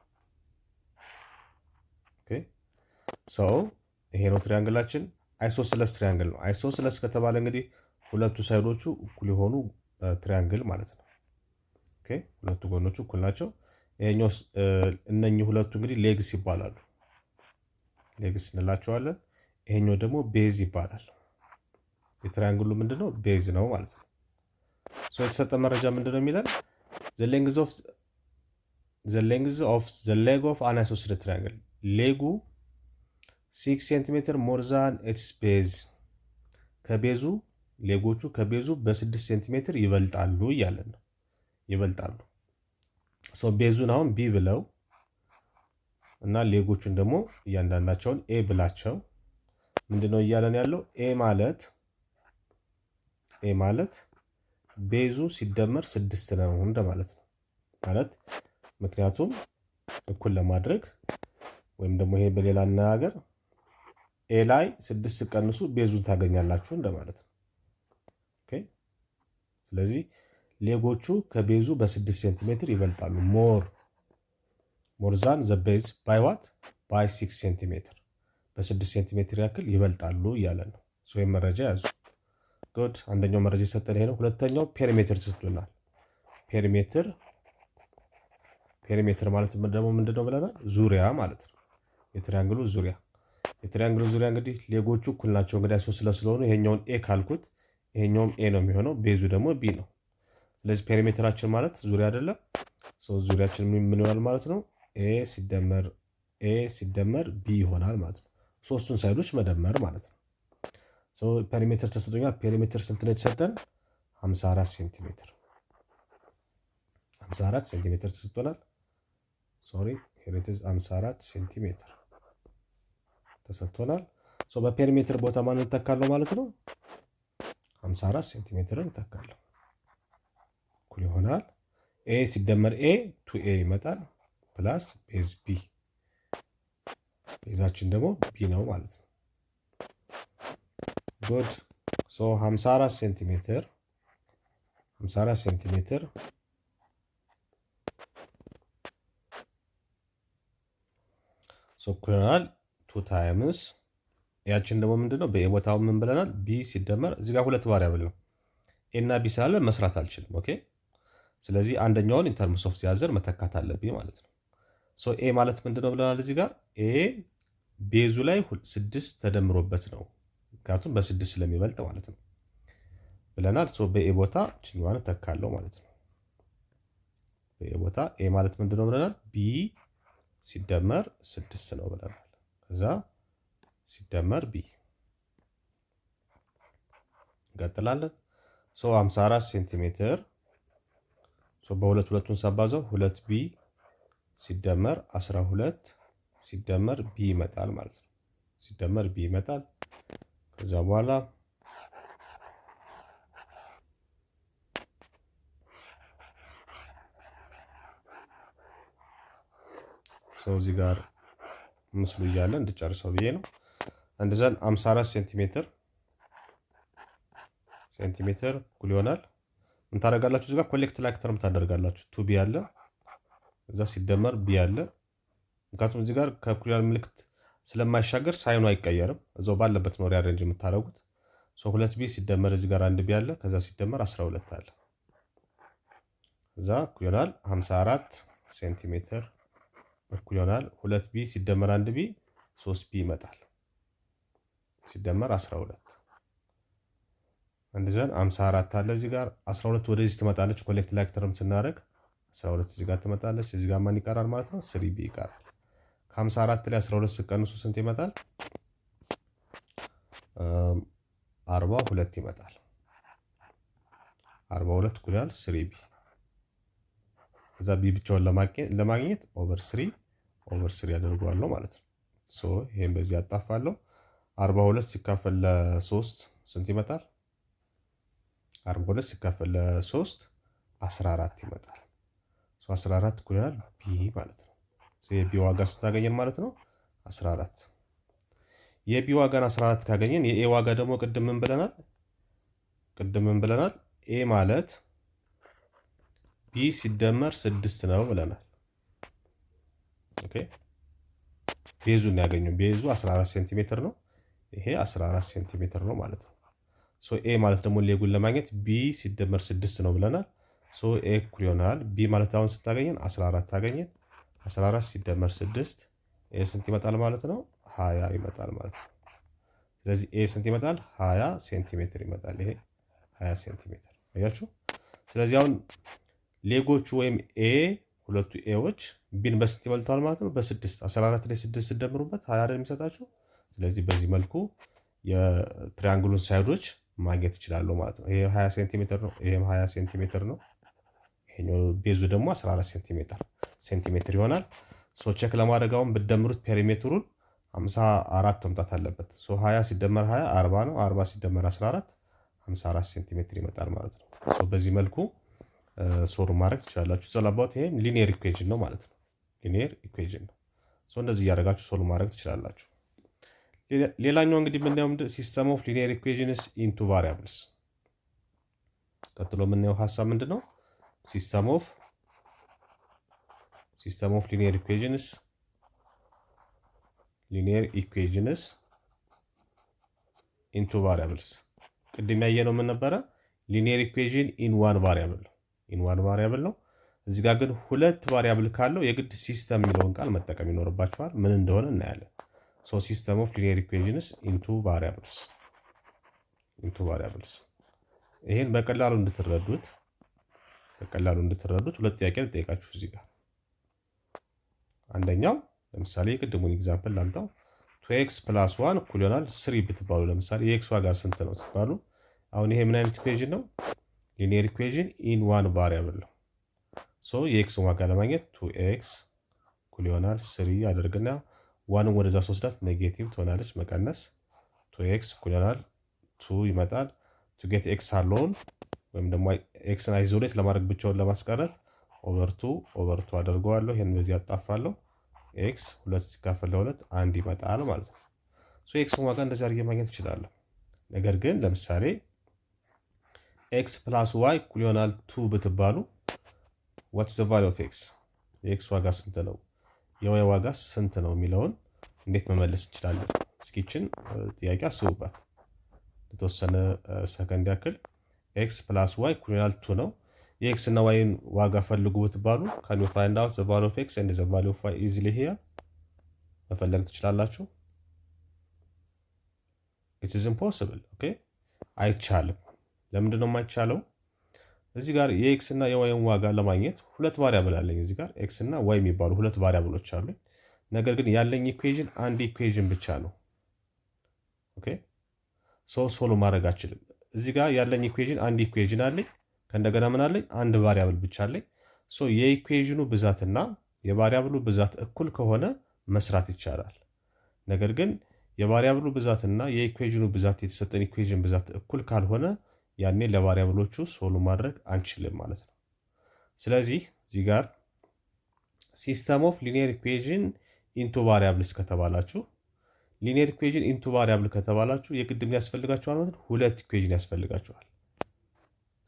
ይሄ ነው ትሪያንግላችን። አይሶስለስ ትሪያንግል ነው። አይሶስለስ ከተባለ እንግዲህ ሁለቱ ሳይዶቹ እኩል የሆኑ ትሪያንግል ማለት ነው። ሁለቱ ጎኖቹ እኩል ናቸው። ይሄኛው እነኚህ ሁለቱ እንግዲህ ሌግስ ይባላሉ። ሌግስ እንላቸዋለን። ይሄኛው ደግሞ ቤዝ ይባላል። የትሪያንግሉ ምንድነው? ቤዝ ነው ማለት ነው። የተሰጠ መረጃ ምንድነው የሚለን? the length of the leg of an isosceles triangle, ሌጉ 6 cm more than its base፣ ከቤዙ ሌጎቹ ከቤዙ በ6 ሴንቲሜትር ይበልጣሉ እያለን ነው። ይበልጣሉ ቤዙን አሁን ቢ ብለው እና ሌጎቹን ደግሞ እያንዳንዳቸውን ኤ ብላቸው ምንድነው እያለን ያለው? ኤ ማለት ቤዙ ሲደመር 6 ነው እንደማለት ነው ማለት። ምክንያቱም እኩል ለማድረግ ወይም ደግሞ ይሄ በሌላ አነጋገር ኤ ላይ 6 ቀንሱ ቤዙን ታገኛላችሁ እንደማለት ነው። ኦኬ። ስለዚህ ሌጎቹ ከቤዙ በ6 ሴንቲሜትር ይበልጣሉ። ሞር ዛን ዘ ቤዝ ባይ ዋት ባይ 6 ሴንቲሜትር በ6 ሴንቲሜትር ያክል ይበልጣሉ እያለ ነው። ወይም መረጃ ያዙ። ጉድ። አንደኛው መረጃ የሰጠን ይሄ ነው። ሁለተኛው ፔሪሜትር ተሰጥቶናል። ፔሪሜትር ማለት ደግሞ ምንድነው ብለናል? ዙሪያ ማለት ነው። የትሪያንግሉ ዙሪያ እንግዲህ ሌጎቹ እኩል ናቸው። እንግዲህ 3 ስለሆኑ ይሄኛውን ኤ ካልኩት ይሄኛውም ኤ ነው የሚሆነው፣ ቤዙ ደግሞ ቢ ነው። ስለዚህ ፔሪሜትራችን ማለት ዙሪያ አይደለም። ዙሪያችን ምን ይሆናል ማለት ነው? ኤ ሲደመር ቢ ይሆናል ማለት ነው። ሶስቱን ሳይዶች መደመር ማለት ነው። ፔሪሜትር ተሰጥቶኛል። ፔሪሜትር ስንት ነው የተሰጠን? 54 ሴንቲሜትር 54 ሴንቲሜትር ተሰጥቶናል። ሶሪ ሄር ኢት ኢዝ 54 ሴንቲሜትር ተሰጥቶናል። በፔሪሜትር ቦታ ማን እንተካለው ማለት ነው? 54 ሴንቲሜትርን እንተካለው። እኩል ይሆናል ኤ ሲደመር ኤ 2ኤ ይመጣል ፕላስ ቤዝ ቢ። ቤዛችን ደግሞ ቢ ነው ማለት ነው። ጉድ። 54 ሴንቲሜትር እኩል ይሆናል 2 ታይምስ ያችን ደግሞ ምንድነው በኤ ቦታው ምን ብለናል? ቢ ሲደመር እዚህ ጋር ሁለት ቫሪያብል ነው። ኤ እና ቢ ስላለ መስራት አልችልም። ኦኬ። ስለዚህ አንደኛውን ኢን ተርምስ ኦፍ ዚያዘር መተካት አለብኝ ማለት ነው። ኤ ማለት ምንድነው ብለናል? እዚህ ጋር ኤ ቤዙ ላይ 6 ተደምሮበት ነው። ምክንያቱም በ6 ስለሚበልጥ ማለት ነው ብለናል። በኤ ቦታ ችኛዋን ተካለው ማለት ነው። በኤ ቦታ ኤ ማለት ምንድነው ብለናል? ቢ ሲደመር 6 ነው ብለናል። ከዛ ሲደመር ቢ እንቀጥላለን። 54 ሴንቲሜትር በሁለቱን ሳባዛው 2 ቢ ሲደመር 12 ሲደመር ቢ ይመጣል ማለት ነው። ሲደመር ቢ ይመጣል። ከዛ በኋላ እዚህ ጋር ምስሉ እያለ እንድጨርሰው ብዬ ነው። እንደዛን 54 ሴንቲሜትር እኩል ይሆናል ምን ታደርጋላችሁ? እዚህ ጋር ኮሌክት ላይክ ተርም ታደርጋላችሁ። ቱ ቢ አለ እዛ ሲደመር ቢ አለ። ምክንያቱም እዚህ ጋር ከእኩል ምልክት ስለማይሻገር ሳይኑ አይቀየርም። እዛው ባለበት ነው ሪአሬንጅ የምታደርጉት። 2 ቢ ሲደመር እዚህ ጋር 1 ቢ አለ ከዛ ሲደመር 12 አለ። እዛ እኩል ይሆናል 54 ሴንቲሜትር እኩል ይሆናል 2 ቢ ሲደመር 1 ቢ 3 ቢ ይመጣል ሲደመር 12 እንደዘን 54 አለ እዚህ ጋር 12 ወደዚህ ትመጣለች። ኮሌክት ላይክ ተርም ስናደርግ 12 እዚህ ጋር ትመጣለች። እዚህ ጋር ማን ይቀራል ማለት ነው? 3 ቢ ይቀራል። ከ54 ላይ 12 ሲቀንሱ ስንት ይመጣል? 42 ይመጣል። 42 እኩል ይሆናል 3 ቢ። ከዛ ቢ ብቻውን ለማግኘት ኦቨር 3 ያደርገዋለሁ ማለት ነው። ይሄን በዚህ አጣፋለሁ። 42 ሲካፈል ለ3 ስንት ይመጣል? 42 ሲካፈል ለ3 14 ይመጣል። 14 እኩል ይሆናል ቢ ማለት ነው። የቢ ዋጋ ስታገኘን ማለት ነው 14። የቢ ዋጋን 14 ካገኘን የኤ ዋጋ ደግሞ ቅድም ምን ብለናል? ኤ ማለት ቢ ሲደመር 6 ነው ብለናል። ኦኬ ቤዙን ያገኘው ቤዙ 14 ሴንቲሜትር ነው። ይሄ 14 ሴንቲሜትር ነው ማለት ነው። ኤ ማለት ደግሞ ሌጉን ለማግኘት ቢ ሲደመር 6 ነው ብለናል። ኤ እኩል ይሆናል ቢ ማለት አሁን ስታገኘን 14 ታገኘን። 14 ሲደመር 6 ኤ ስንት ይመጣል ማለት ነው? 20 ይመጣል ማለት ነው። ስለዚህ ኤ ስንት ይመጣል? 20 ሴንቲሜትር ይመጣል። ይሄ 20 ሴንቲሜትር አያችሁ። ስለዚህ አሁን ሌጎቹ ወይም ኤ ሁለቱ ኤዎች ቢን በስንት ይበልቷል ማለት ነው? በ6 14 ላይ 6 ስደምሩበት 20 አይደል የሚሰጣችሁ። ስለዚህ በዚህ መልኩ የትሪያንግሉን ሳይዶች ማግኘት ይችላሉ ማለት ነው። ይሄ 20 ሴንቲሜትር ነው። ይሄም 20 ሴንቲሜትር ነው። ይሄኛው ቤዙ ደግሞ 14 ሴንቲሜትር ይሆናል። ቼክ ለማድረግ አሁን ብትደምሩት ፔሪሜትሩን 54 መምጣት አለበት። 20 ሲደመር 20 40 ነው። 40 ሲደመር 14 54 ሴንቲሜትር ይመጣል ማለት ነው። በዚህ መልኩ ሶልቭ ማድረግ ትችላላችሁ። ሶላባት ይሄም ሊኒየር ኢኩዌሽን ነው ማለት ነው። ሊኒየር ኢኩዌሽን ነው። እንደዚህ እያደረጋችሁ ሶልቭ ማድረግ ትችላላችሁ። ሌላኛው እንግዲህ የምናየው ሲስተም ኦፍ ሊኒየር ኢኩዌሽንስ ኢንቱ ቫሪያብልስ። ቀጥሎ የምናየው ሀሳብ ምንድን ነው? ሲስተም ኦፍ ሊኒየር ኢኩዌሽንስ ኢንቱ ቫሪያብልስ። ቅድም ያየነው ምን ነበረ? ሊኒየር ኢኩዌሽን ኢን ዋን ቫሪያብል ነው። እዚህ ጋር ግን ሁለት ቫሪያብል ካለው የግድ ሲስተም የሚለውን ቃል መጠቀም ይኖርባቸዋል። ምን እንደሆነ እናያለን። ሲስተም ኦፍ ሊኒየር ኢኩዌሽንስ ኢንቱ ቫሪያብልስ። ይሄን በቀላሉ እንድትረዱት ሁለት ጥያቄ ልጠይቃችሁ እዚህ ጋር። አንደኛው ለምሳሌ የቅድሙን ኤግዛምፕል ላምጣው። 2x + 1 እኩል ይሆናል 3 ብትባሉ፣ ለምሳሌ የኤክስ ዋጋ ስንት ነው ትባሉ። አሁን ይሄ ምን አይነት ኢኩዌሽን ነው? ሊኒየር ኢኩዌሽን ኢን ዋን ቫሪያብል ነው። የኤክስን ዋጋ ለማግኘት 2x እኩል ይሆናል 3 አድርግና ዋንን ወደዛ ስወስዳት ኔጌቲቭ ትሆናለች፣ መቀነስ 2x እኩል ይሆናል 2 ይመጣል። ቱ ጌት ኤክስ አለውን ወይም ደግሞ ኤክስን አይዞሌት ለማድረግ ብቻውን ለማስቀረት ኦቨር 2 አደርገዋለሁ። ይሄን በዚህ አጣፋለሁ። ኤክስ 2 ሲካፈል ለ2 1 ይመጣል ማለት ነው። ኤክስን ዋጋ እንደዚህ አድርጌ ማግኘት እችላለሁ። ነገር ግን ለምሳሌ ኤክስ ፕላስ ዋይ እኩል ይሆናል 2 ብትባሉ ዋትስ ዘ ቫልዩ ኦፍ ኤክስ? የኤክስ ዋጋ ስንት ነው? የዋይ ዋጋ ስንት ነው የሚለውን እንዴት መመለስ እንችላለን? እስኪችን ጥያቄ አስቡባት ለተወሰነ ሰከንድ ያክል። ኤክስ ፕላስ ዋይ እኩል ይሆናል 2 ነው። የኤክስ እና ዋይን ዋጋ ፈልጉ ብትባሉ ካን ዩ ፋይንድ አውት ዘ ቫልዩ ኦፍ ኤክስ ኤንድ ዘ ቫልዩ ኦፍ ዋይ ኢዚሊ ሂር? መፈለግ ትችላላችሁ። ኢት ኢዝ ኢምፖሲብል። ኦኬ፣ አይቻልም። ለምንድን ነው የማይቻለው? እዚህ ጋር የኤክስ እና የዋይን ዋጋ ለማግኘት ሁለት ቫሪያብል አለኝ። እዚህ ጋር ኤክስ እና ዋይ የሚባሉ ሁለት ቫሪያብሎች አሉኝ። ነገር ግን ያለኝ ኢኩዌሽን አንድ ኢኩዌሽን ብቻ ነው። ኦኬ፣ ሶልቭ ማድረግ አልችልም። እዚህ ጋር ያለኝ ኢኩዌሽን አንድ ኢኩዌሽን አለኝ። ከእንደገና ምን አለኝ? አንድ ቫሪያብል ብቻ አለኝ። የኢኩዌሽኑ ብዛትና የቫሪያብሉ ብዛት እኩል ከሆነ መስራት ይቻላል። ነገር ግን የቫሪያብሉ ብዛትና የኢኩዌሽኑ ብዛት የተሰጠን ኢኩዌሽን ብዛት እኩል ካልሆነ ያኔ ለቫሪያብሎቹ ሶልቭ ማድረግ አንችልም ማለት ነው። ስለዚህ እዚህ ጋር ሲስተም ኦፍ ሊኒየር ኢኩዌሽን ኢንቱ ቫሪያብልስ ከተባላችሁ፣ ሊኒየር ኢኩዌሽን ኢንቱ ቫሪያብል ከተባላችሁ የቅድም ያስፈልጋችኋል ማለት ነው። ሁለት ኢኩዌሽን ያስፈልጋችኋል።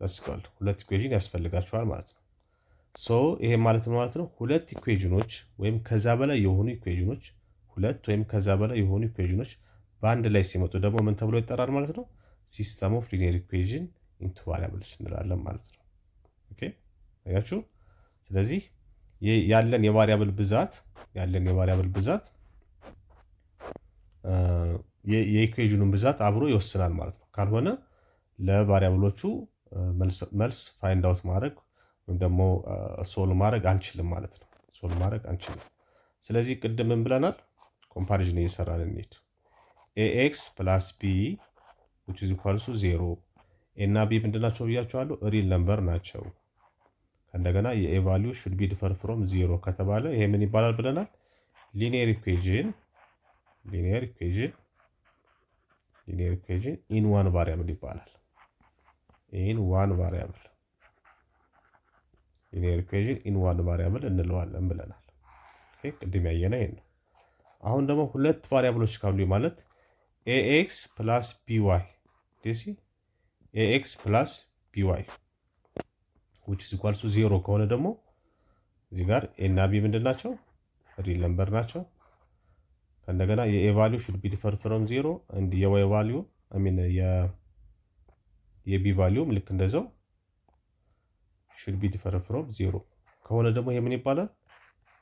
ታስቀል ሁለት ኢኩዌሽን ያስፈልጋችኋል ማለት ነው። ይሄ ማለት ነው ማለት ነው ሁለት ኢኩዌሽኖች ወይም ከዛ በላይ የሆኑ ኢኩዌሽኖች፣ ሁለት ወይም ከዛ በላይ የሆኑ ኢኩዌሽኖች በአንድ ላይ ሲመጡ ደግሞ ምን ተብሎ ይጠራል ማለት ነው? ሲስተም ኦፍ ሊኒየር ኢኩዌሽን ኢንቱ ቫሪያብልስ እንላለን ማለት ነው። ኦኬ አያችሁ። ስለዚህ ያለን የቫሪያብል ብዛት የኢኩዌሽኑን ብዛት አብሮ ይወስናል ማለት ነው። ካልሆነ ለቫሪያብሎቹ መልስ ፋይንድ አውት ማድረግ ወይም ደግሞ ሶልቭ ማድረግ አንችልም ማለት ነው። ስለዚህ ቅድም ምን ብለናል? ኮምፓሪዥን እየሰራን እንሂድ። ኤኤክስ ፕላስ ቢ which is equal to 0 ኤ እና ቢ ምንድናቸው ብያቸዋለሁ? ሪል ነምበር ናቸው። ከእንደገና የኤ ቫልዩ should be differ from 0 ከተባለ ይሄ ምን ይባላል ብለናል? ሊኒየር ኢኩዌሽን ኢን ዋን ቫሪያብል ይባላል። ኢን ዋን ቫሪያብል ሊኒየር ኢኩዌሽን ኢን ዋን ቫሪያብል እንለዋለን ብለናል። ኦኬ ቅድም ያየነው ይሄን ነው። አሁን ደግሞ ሁለት ቫሪያብሎች ካሉ ማለት ኤኤክስ ፕላስ ቢዋይ ኤክስ ፕላስ ቢዋይ which is equal to 0 ከሆነ ደግሞ እዚህ ጋር ኤ እና ቢ ምንድን ናቸው? ሪል ነምበር ናቸው። ከእንደገና የኤ ቫልዩ should be differ from 0 and የዋይ ቫልዩ የቢ ቫልዩም ልክ እንደዛው should be differ from 0 ከሆነ ደግሞ ይሄ ምን ይባላል?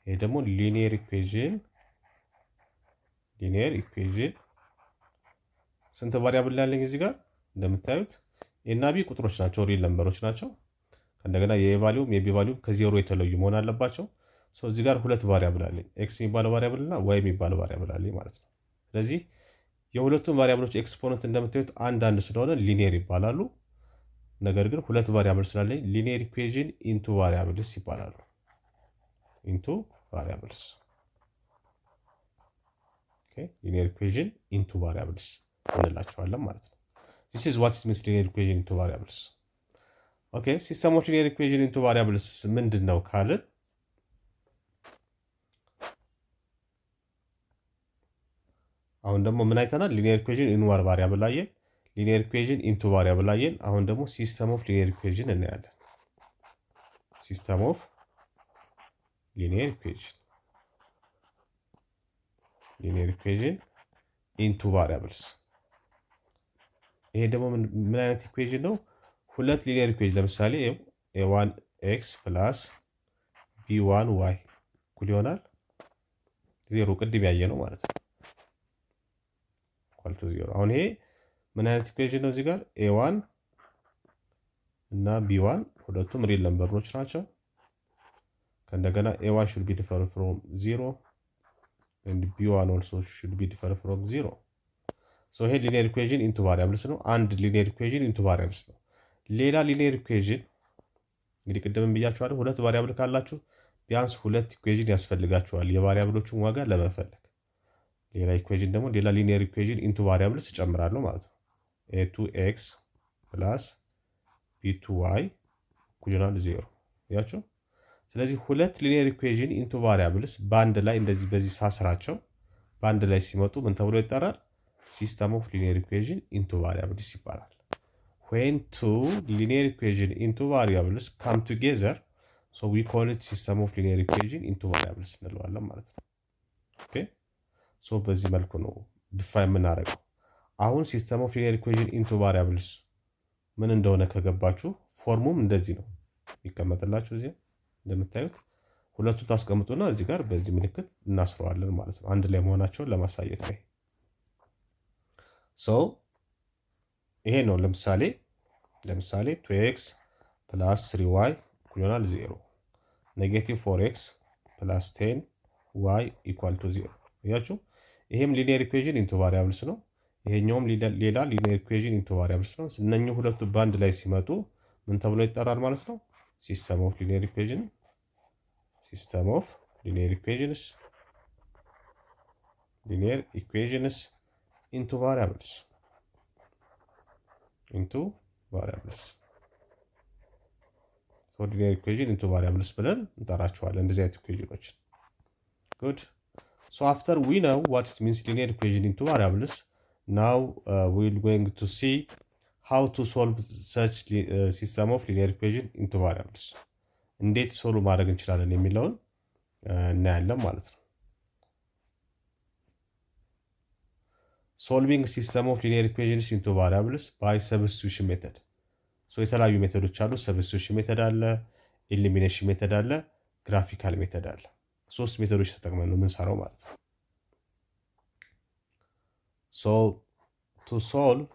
ይሄ ደግሞ ሊኒየር ኢኩዌሽን ስንት ቫሪያብል ያለኝ እዚህ ጋር እንደምታዩት ኤ እና ቢ ቁጥሮች ናቸው፣ ሪል ነምበሮች ናቸው። ከእንደገና የኤ ቫልዩም የቢ ቫልዩም ከዜሮ የተለዩ መሆን አለባቸው። እዚህ ጋር ሁለት ቫሪያብል አለኝ፣ ኤክስ የሚባለው ቫሪያብል እና ዋይ የሚባለው ቫሪያብል አለኝ ማለት ነው። ስለዚህ የሁለቱም ቫሪያብሎች ኤክስፖነንት እንደምታዩት አንድ ስለሆነ ሊኒየር ይባላሉ። ነገር ግን ሁለት ቫሪያብል ስላለኝ ሊኒየር ኢኩዌዥን ኢንቱ ቫሪያብልስ ይባላሉ። ኢንቱ ቫሪያብልስ ሊኒየር ኢኩዌዥን ኢንቱ ቫሪያብልስ እንላቸዋለን ማለት ነው። this is what it means linear equation into variables ኦኬ ሲስተም ኦፍ ሊኒየር ኢኩዌዥን ኢንቱ ቫሪያብልስ ምንድን ነው ካልን አሁን ደግሞ ምን አይተናል? ሊኒየር ኢኩዌዥን ኢን ዋር ቫሪያብል አየን፣ ሊኒየር ኢኩዌዥን ኢንቱ ቫሪያብል አየን። አሁን ደግሞ ሲስተም ኦፍ ሊኒየር ኢኩዌዥን እናያለን። ሲስተም ኦፍ ሊኒየር ኢኩዌዥን ኢንቱ ቫሪያብልስ። ይሄ ደግሞ ምን አይነት ኢኩዌዥን ነው? ሁለት ሊኒየር ኢኩዌዥን ለምሳሌ a1 x ፕላስ b1 y እኩል ይሆናል 0 ቅድም ያየ ነው ማለት ነው። ኢኳል ቱ 0 አሁን ይሄ ምን አይነት ኢኩዌዥን ነው? እዚህ ጋር a1 እና b1 ሁለቱም ሪል ነምበሮች ናቸው። ከእንደገና a1 should be different from 0 and b1 also should be different from 0 so ይሄ ሊኒየር ኢኩዌዥን ኢንቱ ቫሪያብልስ ነው። አንድ ሊኒየር ኢኩዌዥን ኢንቱ ቫሪያብልስ ነው። ሌላ ሊኒየር ኢኩዌዥን እንግዲህ ቅድም ብያችኋለሁ፣ ሁለት ቫሪያብል ካላችሁ ቢያንስ ሁለት ኢኩዌዥን ያስፈልጋችኋል የቫሪያብሎቹን ዋጋ ለመፈለግ። ሌላ ኢኩዌዥን ደግሞ ሌላ ሊኒየር ኢኩዌዥን ኢንቱ ቫሪያብልስ እጨምራለሁ ማለት ነው። a2x ፕላስ b2y እኩል ይሆናል 0 ያችሁ። ስለዚህ ሁለት ሊኒየር ኢኩዌዥን ኢንቱ ቫሪያብልስ በአንድ ላይ እንደዚህ በዚህ ሳስራቸው በአንድ ላይ ሲመጡ ምን ተብሎ ይጠራል? ሲስተም ኦፍ ሊኒየር ኢኩዌዥን ኢንቱ ቫሪያብልስ ይባላል። when two linear equation into variables come together so we call it system of linear equation into variables እንለዋለን ማለት ነው። ኦኬ ሶ በዚህ መልኩ ነው ዲፋይን የምናደርገው። አሁን ሲስተም ኦፍ ሊኒየር ኢኩዌዥን ኢንቱ ቫሪያብልስ ምን እንደሆነ ከገባችሁ ፎርሙም እንደዚህ ነው የሚቀመጥላችሁ። እዚህ እንደምታዩት ሁለቱ ታስቀምጡና እዚህ ጋር በዚህ ምልክት እናስረዋለን ማለት ነው። አንድ ላይ መሆናቸውን ለማሳየት ነው። ሶ ይሄ ነው። ለምሳሌ 2x ፕላስ 3y እኩል ይሆናል 0 ኔጌቲቭ 4x ፕላስ 10y ኢኳል ቱ 0 ያችሁ። ይሄም ሊኒየር ኢኩዌዥን ኢንቱ ቫሪያብልስ ነው። ይሄኛውም ሌላ ሊኒየር ኢኩዌዥን ኢንቱ ቫሪያብልስ ነው። እነኚህ ሁለቱ ባንድ ላይ ሲመጡ ምን ተብሎ ይጠራል ማለት ነው? ሲስተም ኦፍ ሊኒየር ኢኩዌዥን ኢንቱ ቫሪያብልስ ሊኒየር ኢኩዌዥን ኢንቱ ቫሪያብልስ ብለን እንጠራቸዋለን እንደዚህ አይነት ኢኩዌዥኖችን። ጉድ ሶ አፍተር ዊ ኖው ዋት ኢት ሚንስ ሊኒየር ኢኩዌዥን ኢንቱ ቫሪያብልስ ናው ዊ ዊል ጎይንግ ቱ ሲ ሃው ቱ ሶልቭ ሰች ሲስተም ኦፍ ሊኒየር ኢኩዌዥን ኢንቱ ቫሪያብልስ እንዴት ሶልቭ ማድረግ እንችላለን የሚለውን እናያለን ማለት ነው። ሶልቪንግ ሲስተም ኦፍ ሊኒየር ኢኩዌዥንስ ኢንቱ ቫሪያብልስ ባይ ሰብስቲቱሽን ሜተድ። ሶ የተለያዩ ሜተዶች አሉ። ሰብስቲቱሽን ሜተድ አለ፣ ኤሊሚኔሽን ሜተድ አለ፣ ግራፊካል ሜተድ አለ። ሶስት ሜተዶች ተጠቅመን ነው የምንሰራው ማለት ነው። ሶ ቱ ሶልቭ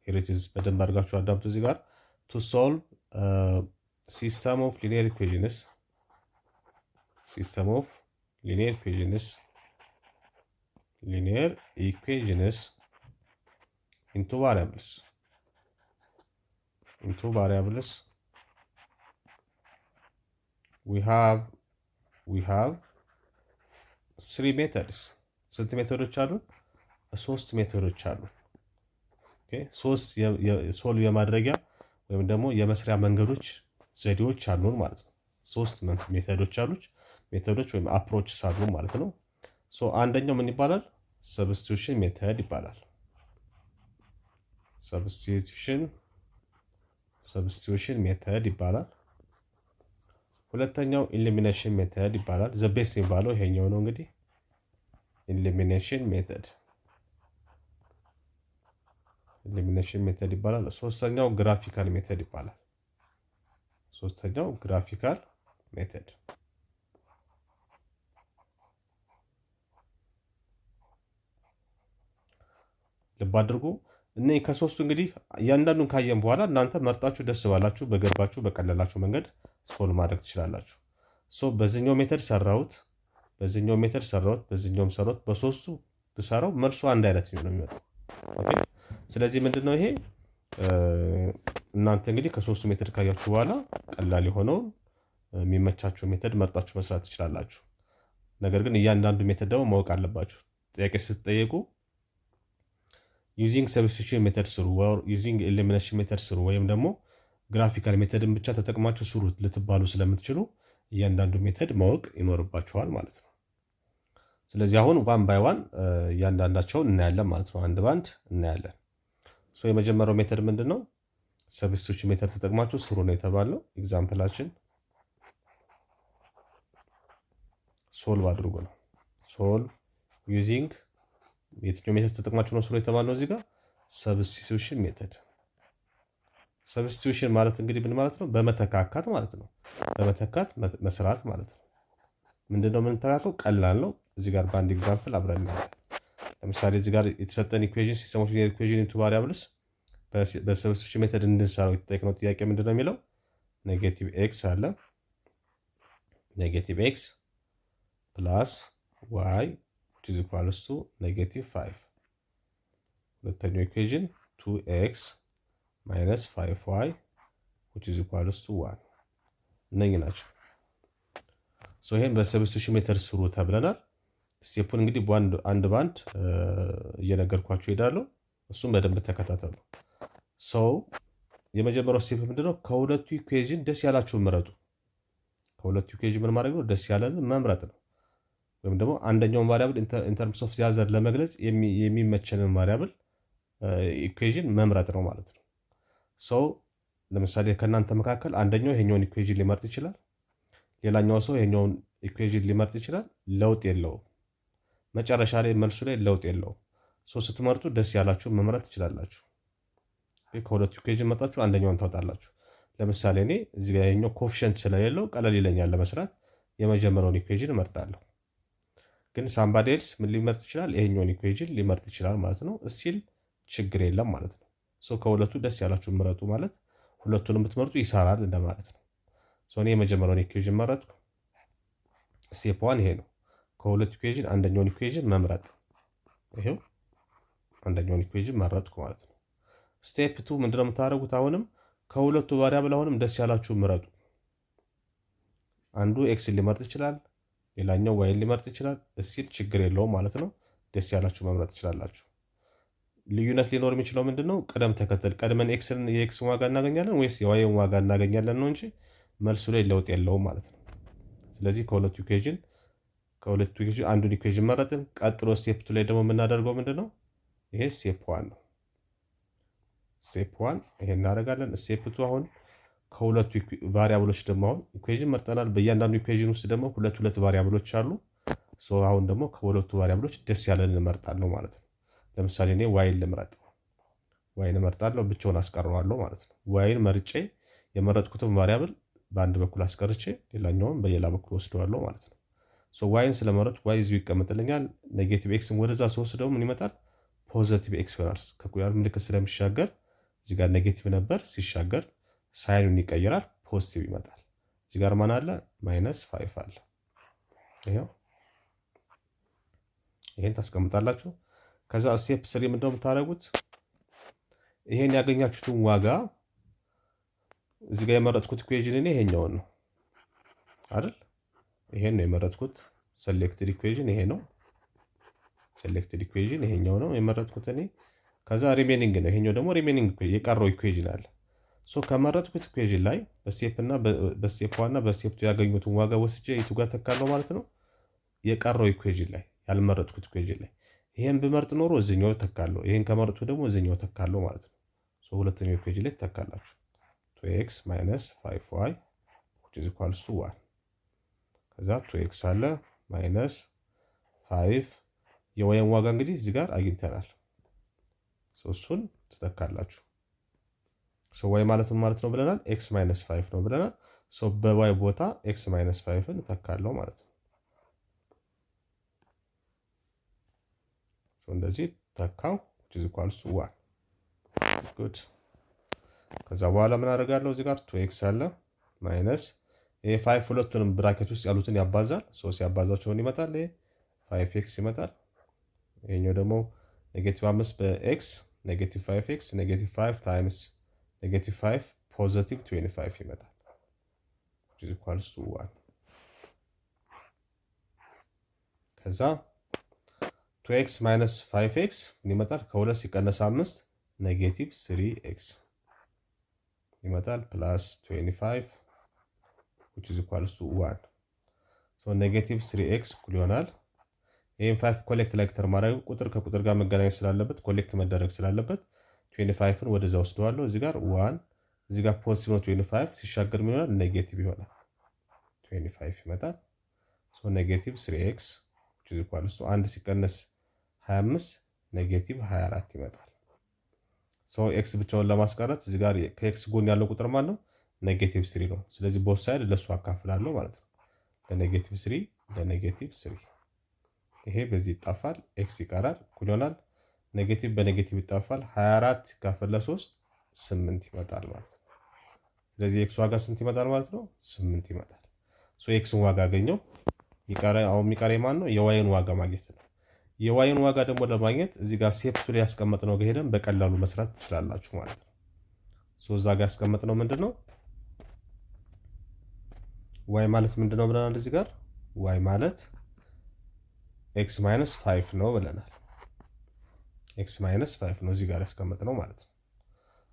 ሂር ኢት ኢዝ በደንብ አድርጋችሁ አዳምጡ። እዚህ ጋር ቱ ሶልቭ ሲስተም ኦፍ ሊኒየር ኢኩዌዥንስ linear equations into variables we have three methods ስንት ሜቶዶች አሉ? ሶስት ሜቶዶች አሉ። ኦኬ ሶስት ሶልቭ የማድረጊያ ወይም ደግሞ የመስሪያ መንገዶች ዘዴዎች አሉን ማለት ነው። ሶስት ሜቶዶች ወይም አፕሮችስ አሉ ማለት ነው። ሶ አንደኛው ምን ይባላል? ሰብስቲቱሽን ሜተድ ይባላል። ሰብስቲቱሽን ሜተድ ይባላል። ሁለተኛው ኢሊሚኔሽን ሜተድ ይባላል። ዘ ቤስት የሚባለው ይሄኛው ነው እንግዲህ ኢሊሚኔሽን ሜተድ ይባላል። ሶስተኛው ግራፊካል ሜተድ ይባላል። ልብ አድርጉ። እነዚህ ከሶስቱ እንግዲህ እያንዳንዱን ካየን በኋላ እናንተ መርጣችሁ ደስ ባላችሁ በገባችሁ በቀለላችሁ መንገድ ሶልቭ ማድረግ ትችላላችሁ። ሶ በዚህኛው ሜተድ ሰራሁት፣ በዚህኛውም ሰራሁት፣ በሶስቱ ብሰራው መልሱ አንድ አይነት ነው የሚመጣው። ኦኬ ስለዚህ ምንድነው ይሄ እናንተ እንግዲህ ከ3ቱ ሜተድ ካያችሁ በኋላ ቀላል የሆነውን የሚመቻችሁ ሜተድ መርጣችሁ መስራት ትችላላችሁ። ነገር ግን እያንዳንዱ ሜተድ ደግሞ ማወቅ አለባችሁ። ጥያቄ ስትጠየቁ ዩዚንግ ሰብስቲቱሽን ሜተድ ስሩ፣ ዩዚንግ ኤሊሚኔሽን ሜተድ ስሩ ወይም ደግሞ ግራፊካል ሜተድን ብቻ ተጠቅማችሁ ስሩ ልትባሉ ስለምትችሉ እያንዳንዱ ሜተድ ማወቅ ይኖርባችኋል ማለት ነው። ስለዚህ አሁን ዋን ባይ ዋን እያንዳንዳቸውን እናያለን ማለት ነው። አንድ ባንድ እናያለን። የመጀመሪያው ሜተድ ምንድን ነው? ሰብስቲቱሽን ሜተድ ተጠቅማችሁ ስሩ ነው የተባለው። ኤግዛምፕላችን ሶልቭ አድርጉ ነው። ሶልቭ ዩዚንግ የትኛው ሜተድ ተጠቅማችሁ ነው ስሩ የተባለው? እዚህ ጋር ሰብስቲቱሽን ሜተድ። ሰብስቲቱሽን ማለት እንግዲህ ምን ማለት ነው? በመተካካት ማለት ነው። በመተካት መስራት ማለት ነው። ምንድነው የምንተካከው? ቀላል ነው። እዚህ ጋር በአንድ ኤግዛምፕል አብረን እናያለን። ለምሳሌ እዚህ ጋር የተሰጠን ኢኩዌሽን ሲስተም ኦፍ ሊኒየር ኢኩዌሽን ኢንቱ ቫሪያብልስ በሰብስቲቱሽን ሜተድ እንድንሰራው የተጠየቅነው ጥያቄ ምንድነው የሚለው? ኔጌቲቭ ኤክስ አለ። ኔጌቲቭ ኤክስ ፕላስ ዋይ which is equals to negative 5። ሁለተኛው ኢኩዌሽን 2x minus 5y which is equals to 1 እነኚህ ናቸው። ይሄን በሰብስቲቱሽን ሜተድ ስሩ ተብለናል። ስቴፑን እንግዲህ አንድ ባንድ እየነገርኳችሁ ሄዳለሁ። እሱም በደንብ ተከታተሉ። የመጀመሪያው ስቴፕ ምንድነው? ከሁለቱ ኢኩዌሽን ደስ ያላችሁን ምረጡ። ከሁለቱ ኢኩዌሽን ምን ማድረግ ነው? ደስ ያለንን መምረጥ ነው። ወይም ደግሞ አንደኛውን ቫሪያብል ኢንተርምስ ኦፍ ዚያዘር ለመግለጽ የሚመቸንን ቫሪያብል ኢኩዌሽን መምረጥ ነው ማለት ነው። ለምሳሌ ከእናንተ መካከል አንደኛው ይሄኛውን ኢኩዌሽን ሊመርጥ ይችላል። ሌላኛው ሰው ይሄኛውን ኢኩዌሽን ሊመርጥ ይችላል። ለውጥ የለውም። መጨረሻ ላይ መልሱ ላይ ለውጥ የለውም። ስትመርጡ ደስ ያላችሁን መምረጥ ትችላላችሁ። ከሁለቱ ኢኩዌሽን መርጣችሁ አንደኛውን ታወጣላችሁ። ለምሳሌ እኔ እዚህ ጋር ይሄኛው ኮፊሸንት ስለሌለው ቀለል ይለኛል ለመስራት፣ የመጀመሪያውን ኢኩዌሽን እመርጣለሁ። ግን ሳምባዲ ኤልስ ምን ሊመርጥ ይችላል? ይሄኛውን ኢኩዌሽን ሊመርጥ ይችላል ማለት ነው። እስቲል ችግር የለም ማለት ነው። ከሁለቱ ደስ ያላችሁን ምረጡ ማለት ሁለቱንም ብትመርጡ ይሰራል እንደማለት ነው። እኔ የመጀመሪያውን ኢኩዌሽን መረጥኩ። ስቴፕ 1 ይሄ ነው። ከሁለቱ ኢኩዌሽን አንደኛውን ኢኩዌሽን መምረጥ። ይሄው አንደኛውን ኢኩዌሽን መረጥኩ ማለት ነው። ስቴፕ 2 ምንድነው የምታደርጉት? አሁንም ከሁለቱ ቫሪያብል አሁንም ደስ ያላችሁን ምረጡ። አንዱ ኤክስን ሊመርጥ ይችላል፣ ሌላኛው ዋይን ሊመርጥ ይችላል። እስቲል ችግር የለውም ማለት ነው። ደስ ያላችሁ መምረጥ ትችላላችሁ። ልዩነት ሊኖር የሚችለው ምንድነው? ቅደም ተከተል። ቀድመን የኤክስን ዋጋ እናገኛለን ወይስ የዋይን ዋጋ እናገኛለን ነው እንጂ መልሱ ላይ ለውጥ የለውም ማለት ነው። ስለዚህ ከሁለቱ ኢኩዌሽን አንዱን ኢኩዌሽን መረጥን። ቀጥሎ ስቴፕ 2 ላይ ደግሞ የምናደርገው ምንድነው? ይሄ ስቴፕ 1 ነው። ስቴፕ 1 ይሄ እናደርጋለን። ስቴፕ 2 አሁን ከሁለቱ ቫሪያብሎች ደግሞ አሁን ኢኩዌሽን መርጠናል። በእያንዳንዱ ኢኩዌሽን ውስጥ ደግሞ ሁለት ቫሪያብሎች አሉ። አሁን ደግሞ ከሁለቱ ቫሪያብሎች ደስ ያለን እንመርጣለሁ ማለት ነው። ለምሳሌ እኔ ዋይን ልምረጥ። ዋይን እመርጣለሁ፣ ብቻውን አስቀረዋለሁ ማለት ነው። ዋይን መርጬ የመረጥኩትን ቫሪያብል በአንድ በኩል አስቀርቼ ሌላኛውን በሌላ በኩል ወስደዋለሁ ማለት ነው። ዋይን ስለመረጥኩ ዋይ እዚሁ ይቀመጥልኛል። ኔጌቲቭ ኤክስም ወደዛ ስወስደው ምን ይመጣል? ፖዘቲቭ ኤክስ ይሆናል። ከኩያር ምልክት ስለሚሻገር እዚህ ጋር ኔጌቲቭ ነበር፣ ሲሻገር ሳይኑን ይቀይራል፣ ፖዚቲቭ ይመጣል። እዚህ ጋር ማን አለ? -5 አለ። ይሄን ታስቀምጣላችሁ። ከዛ ስቴፕ 3 ምንድነው የምታደርጉት? ይሄን ያገኛችሁትን ዋጋ እዚህ ጋር የመረጥኩት ኢኩዌሽን እኔ ይሄኛውን ነው አይደል? ይሄን ነው የመረጥኩት። ሴሌክትድ ኢኩዌሽን ይሄ ነው። ሴሌክትድ ኢኩዌሽን ይሄኛው ነው የመረጥኩት እኔ። ከዛ ሪሜኒንግ ነው ይሄኛው ደግሞ ሪሜኒንግ የቀረው ኢኩዌሽን አለ። ከመረጥኩት ኢኩዌሽን ላይ በስቴፕ 1 እና በስቴፕ 2 ያገኙትን ዋጋ ወስጄ የቱ ጋር ተካለው ማለት ነው? የቀረው ኢኩዌሽን ላይ፣ ያልመረጥኩት ኢኩዌሽን ላይ። ይሄን ብመርጥ ኖሮ እዚህኛው ተካለው፣ ይሄን ከመረጥኩ ደግሞ እዚህኛው ተካለው ማለት ነው። ሁለተኛው ኢኩዌሽን ላይ ተካላችሁ 2x minus 5y which is equals to 1። ከዛ 2x አለ minus 5 የዋይን ዋጋ እንግዲህ እዚህ ጋር አግኝተናል። እሱን ትተካላችሁ። ዋይ ማለት ምን ማለት ነው ብለናል? x minus 5 ነው ብለናል። በዋይ ቦታ x minus 5ን እተካለሁ ማለት ነው። እንደዚህ ተካው which is equals to 1። good። ከዛ በኋላ ምን አደርጋለሁ? እዚህ ጋር 2x አለ ማይነስ ይሄ 5 ሁለቱንም ብራኬት ውስጥ ያሉትን ያባዛል። ሲያባዛቸው ምን ይመጣል? ይሄ 5x ይመጣል። ይሄኛው ደግሞ -5 በx ኔጌቲቭ 5x ኔጌቲቭ 5 ታይምስ ኔጌቲቭ 5 ፖዚቲቭ 25 ይመጣል which is equals to 1 ከዛ 2x minus 5x ምን ይመጣል? ከ2 ሲቀነስ 5 ኔጌቲቭ 3x ይመጣል ፕላስ 25 which is equals to 1 so ኔጌቲቭ 3x እኩል ይሆናል ይሄን 5 ኮሌክት ሌክተር ማድረግ ቁጥር ከቁጥር ጋር መገናኘት ስላለበት ኮሌክት መደረግ ስላለበት 25ን ወደዛ ወስደዋለሁ እዚህ ጋር 1 እዚህ ጋር ፖዚቲቭ ነው 25 ሲሻገር ምን ይሆናል? ኔጌቲቭ ይሆናል 25 ይመጣል so ኔጌቲቭ 3x which is equals to 1 ሲቀነስ 25 ኔጌቲቭ 24 ይመጣል so x ብቻውን ለማስቀረት እዚህ ጋር ከx ጎን ያለው ቁጥር ማን ነው? ኔጌቲቭ 3 ነው ስለዚህ ቦት ሳይድ ለሱ አካፍላለሁ ማለት ነው ለኔጌቲቭ 3 ለኔጌቲቭ 3 ይሄ በዚህ ይጣፋል x ይቀራል እኩል ይሆናል ኔጌቲቭ በኔጌቲቭ ይጣፋል 24 ሲካፈል ለ3 8 ይመጣል ማለት ነው ስለዚህ x ዋጋ ስንት ይመጣል ማለት ነው 8 ይመጣል ሶ x ዋጋ አገኘው የሚቀረኝ ማን ነው የyን ዋጋ ማግኘት ነው የyን ዋጋ ደግሞ ለማግኘት እዚህ ጋር ሴፕቱ ላይ ያስቀመጥነው ጋር ሄደን በቀላሉ መስራት ትችላላችሁ ማለት ነው ሶ እዛ ጋር ያስቀመጥነው ምንድነው y ማለት ምንድነው ብለናል እዚህ ጋር y ማለት x minus 5 ነው ብለናል x minus 5 ነው እዚህ ጋር ያስቀመጥነው ማለት ነው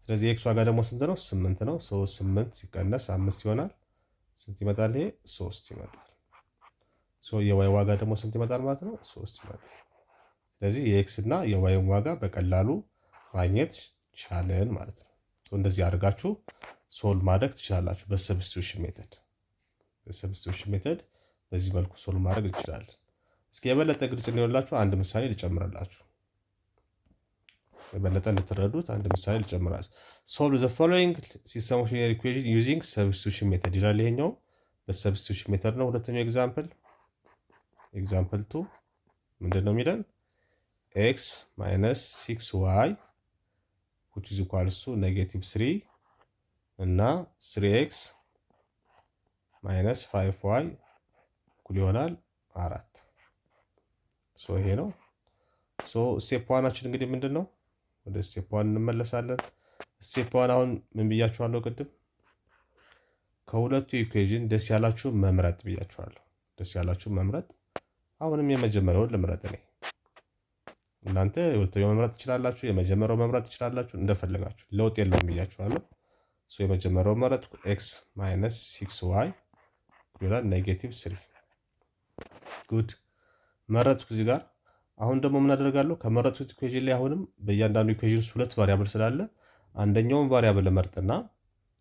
ስለዚህ x ዋጋ ደግሞ ስንት ነው 8 ነው ሶ 8 ሲቀነስ 5 ይሆናል ስንት ይመጣል ይሄ 3 ይመጣል ሶ የy ዋጋ ደግሞ ስንት ይመጣል ማለት ነው 3 ይመጣል ስለዚህ የx እና የyን ዋጋ በቀላሉ ማግኘት ቻለን ማለት ነው ሶ እንደዚህ አድርጋችሁ ሶልቭ ማድረግ ትችላላችሁ በሰብስቲቱሽን ሜተድ በዚህ መልኩ ሶልቭ ማድረግ እንችላለን እስኪ የበለጠ ግልጽ እንዲሆንላችሁ አንድ ምሳሌ ልጨምርላችሁ የበለጠ እንድትረዱት አንድ ምሳሌ ልጨምራለሁ solve the following system of linear equation using substitution method ይላል ይሄኛው በሰብስቲቱሽን ሜተድ ነው ሁለተኛው ኤግዛምፕል 2 ምንድነው የሚለን x minus 6y which is equals to negative 3 እና 3x minus 5y እኩል ይሆናል 4 ሶ ይሄ ነው ሶ ስቴፕ 1 እንግዲህ ምንድነው ወደ ስቴፕ 1 እንመለሳለን ስቴፕ 1 አሁን ምን ብያችኋለሁ ቅድም ከሁለቱ ኢኩዌሽን ደስ ያላችሁ መምረጥ ብያችኋለሁ ደስ ያላችሁ መምረጥ አሁንም የመጀመሪያውን ልምረጥ እኔ እናንተ ሁለተኛው መምረጥ ትችላላችሁ የመጀመሪያው መምረጥ ትችላላችሁ እንደፈለጋችሁ ለውጥ የለውም ብያችኋለሁ ሶ የመጀመሪያው መረጥ x minus 6y ይላል ኔጌቲቭ 3 ጉድ መረጥኩ እዚህ ጋር አሁን ደግሞ ምን አደርጋለሁ ከመረጥኩት ኢኩዌሽን ላይ አሁንም በእያንዳንዱ ኢኩዌሽን ውስጥ ሁለት ቫሪያብል ስላለ አንደኛውን ቫሪያብል ለመርጥና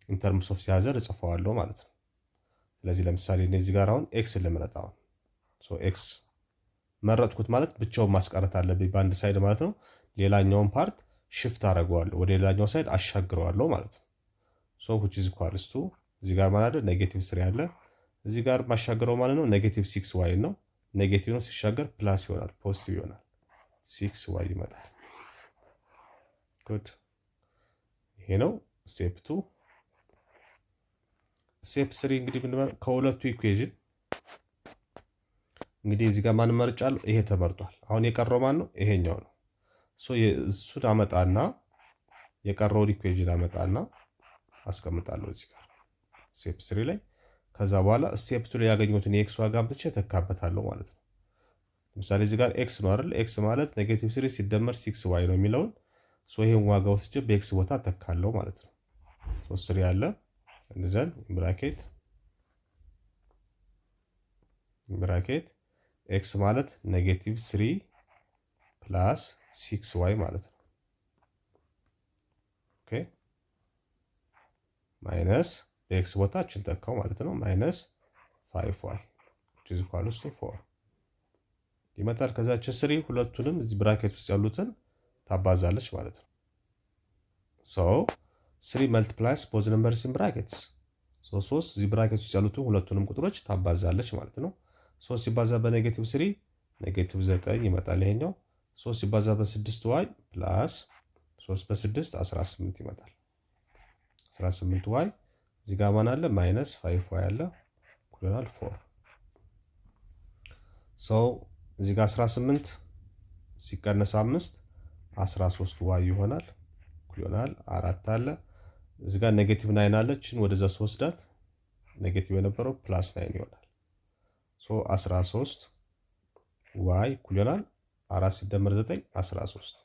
ኢን ተርምስ ኦፍ ሲያዘር እጽፈዋለሁ ማለት ነው ስለዚህ ለምሳሌ እዚህ ጋር አሁን x ልምረጥ አሁን ሶ x መረጥኩት ማለት ብቻውን ማስቀረት አለብኝ በአንድ ሳይድ ማለት ነው ሌላኛውን ፓርት ሽፍት አደርገዋለሁ ወደ ሌላኛው ሳይድ አሻግረዋለሁ ማለት ነው ሶ which is equals to እዚህ ጋር ማለት ነው ኔጌቲቭ 3 አለ እዚህ ጋር ማሻገረው ማለት ነው ኔጌቲቭ 6y ነው ኔጌቲቭ ነው ሲሻገር ፕላስ ይሆናል ፖዚቲቭ ይሆናል 6y ይመጣል ጉድ ይሄ ነው ስቴፕ 2 ስቴፕ 3 እንግዲህ ምንድነው ከሁለቱ ኢኩዌሽን እንግዲህ እዚህ ጋር ማን መርጫለሁ ይሄ ተመርጧል አሁን የቀረው ማን ነው ይሄኛው ነው ሶ እሱን አመጣና የቀረውን ኢኩዌሽን አመጣና አስቀምጣለሁ እዚህ ጋር ስቴፕ 3 ላይ ከዛ በኋላ ስቴፕ 2 ላይ ያገኙትን የx ዋጋ አምጥቼ ተካበታለሁ ማለት ነው ለምሳሌ እዚህ ጋር x ነው አይደል x ማለት ኔጌቲቭ 3 ሲደመር 6y ነው የሚለውን ሶ ይሄን ዋጋ ወስጄ በx ቦታ ተካለው ማለት ነው ሶ 3 ያለ እንደዘን ብራኬት x ማለት ኔጌቲቭ 3 ፕላስ 6y ማለት ነው ኦኬ ማይነስ በx ቦታችን ተካው ማለት ነው ማይነስ 5y which is equals to 4 ይመጣል ከዛች 3 ሁለቱንም እዚህ ብራኬት ውስጥ ያሉትን ታባዛለች ማለት ነው so 3 multiplies both numbers in brackets so 3 እዚህ ብራኬት ውስጥ ያሉትን ሁለቱንም ቁጥሮች ታባዛለች ማለት ነው 3 ሲባዛ በኔጌቲቭ 3 ኔጌቲቭ 9 ይመጣል ይሄኛው 3 ሲባዛ በ6y ፕላስ 3 በ6 18 ይመጣል 18y እዚህ ጋር ማን አለ ማይነስ 5y አለ ኩለናል 4 so እዚህ ጋር 18 ሲቀነስ 5 13 ዋይ ይሆናል እኩል ይሆናል 4 አለ እዚህ ጋር ኔጌቲቭ 9 አለችን ወደዛ ስወስዳት ኔጌቲቭ የነበረው ፕላስ 9 ይሆናል። ሶ 13 ዋይ እኩል ይሆናል 4 ሲደመር 9 13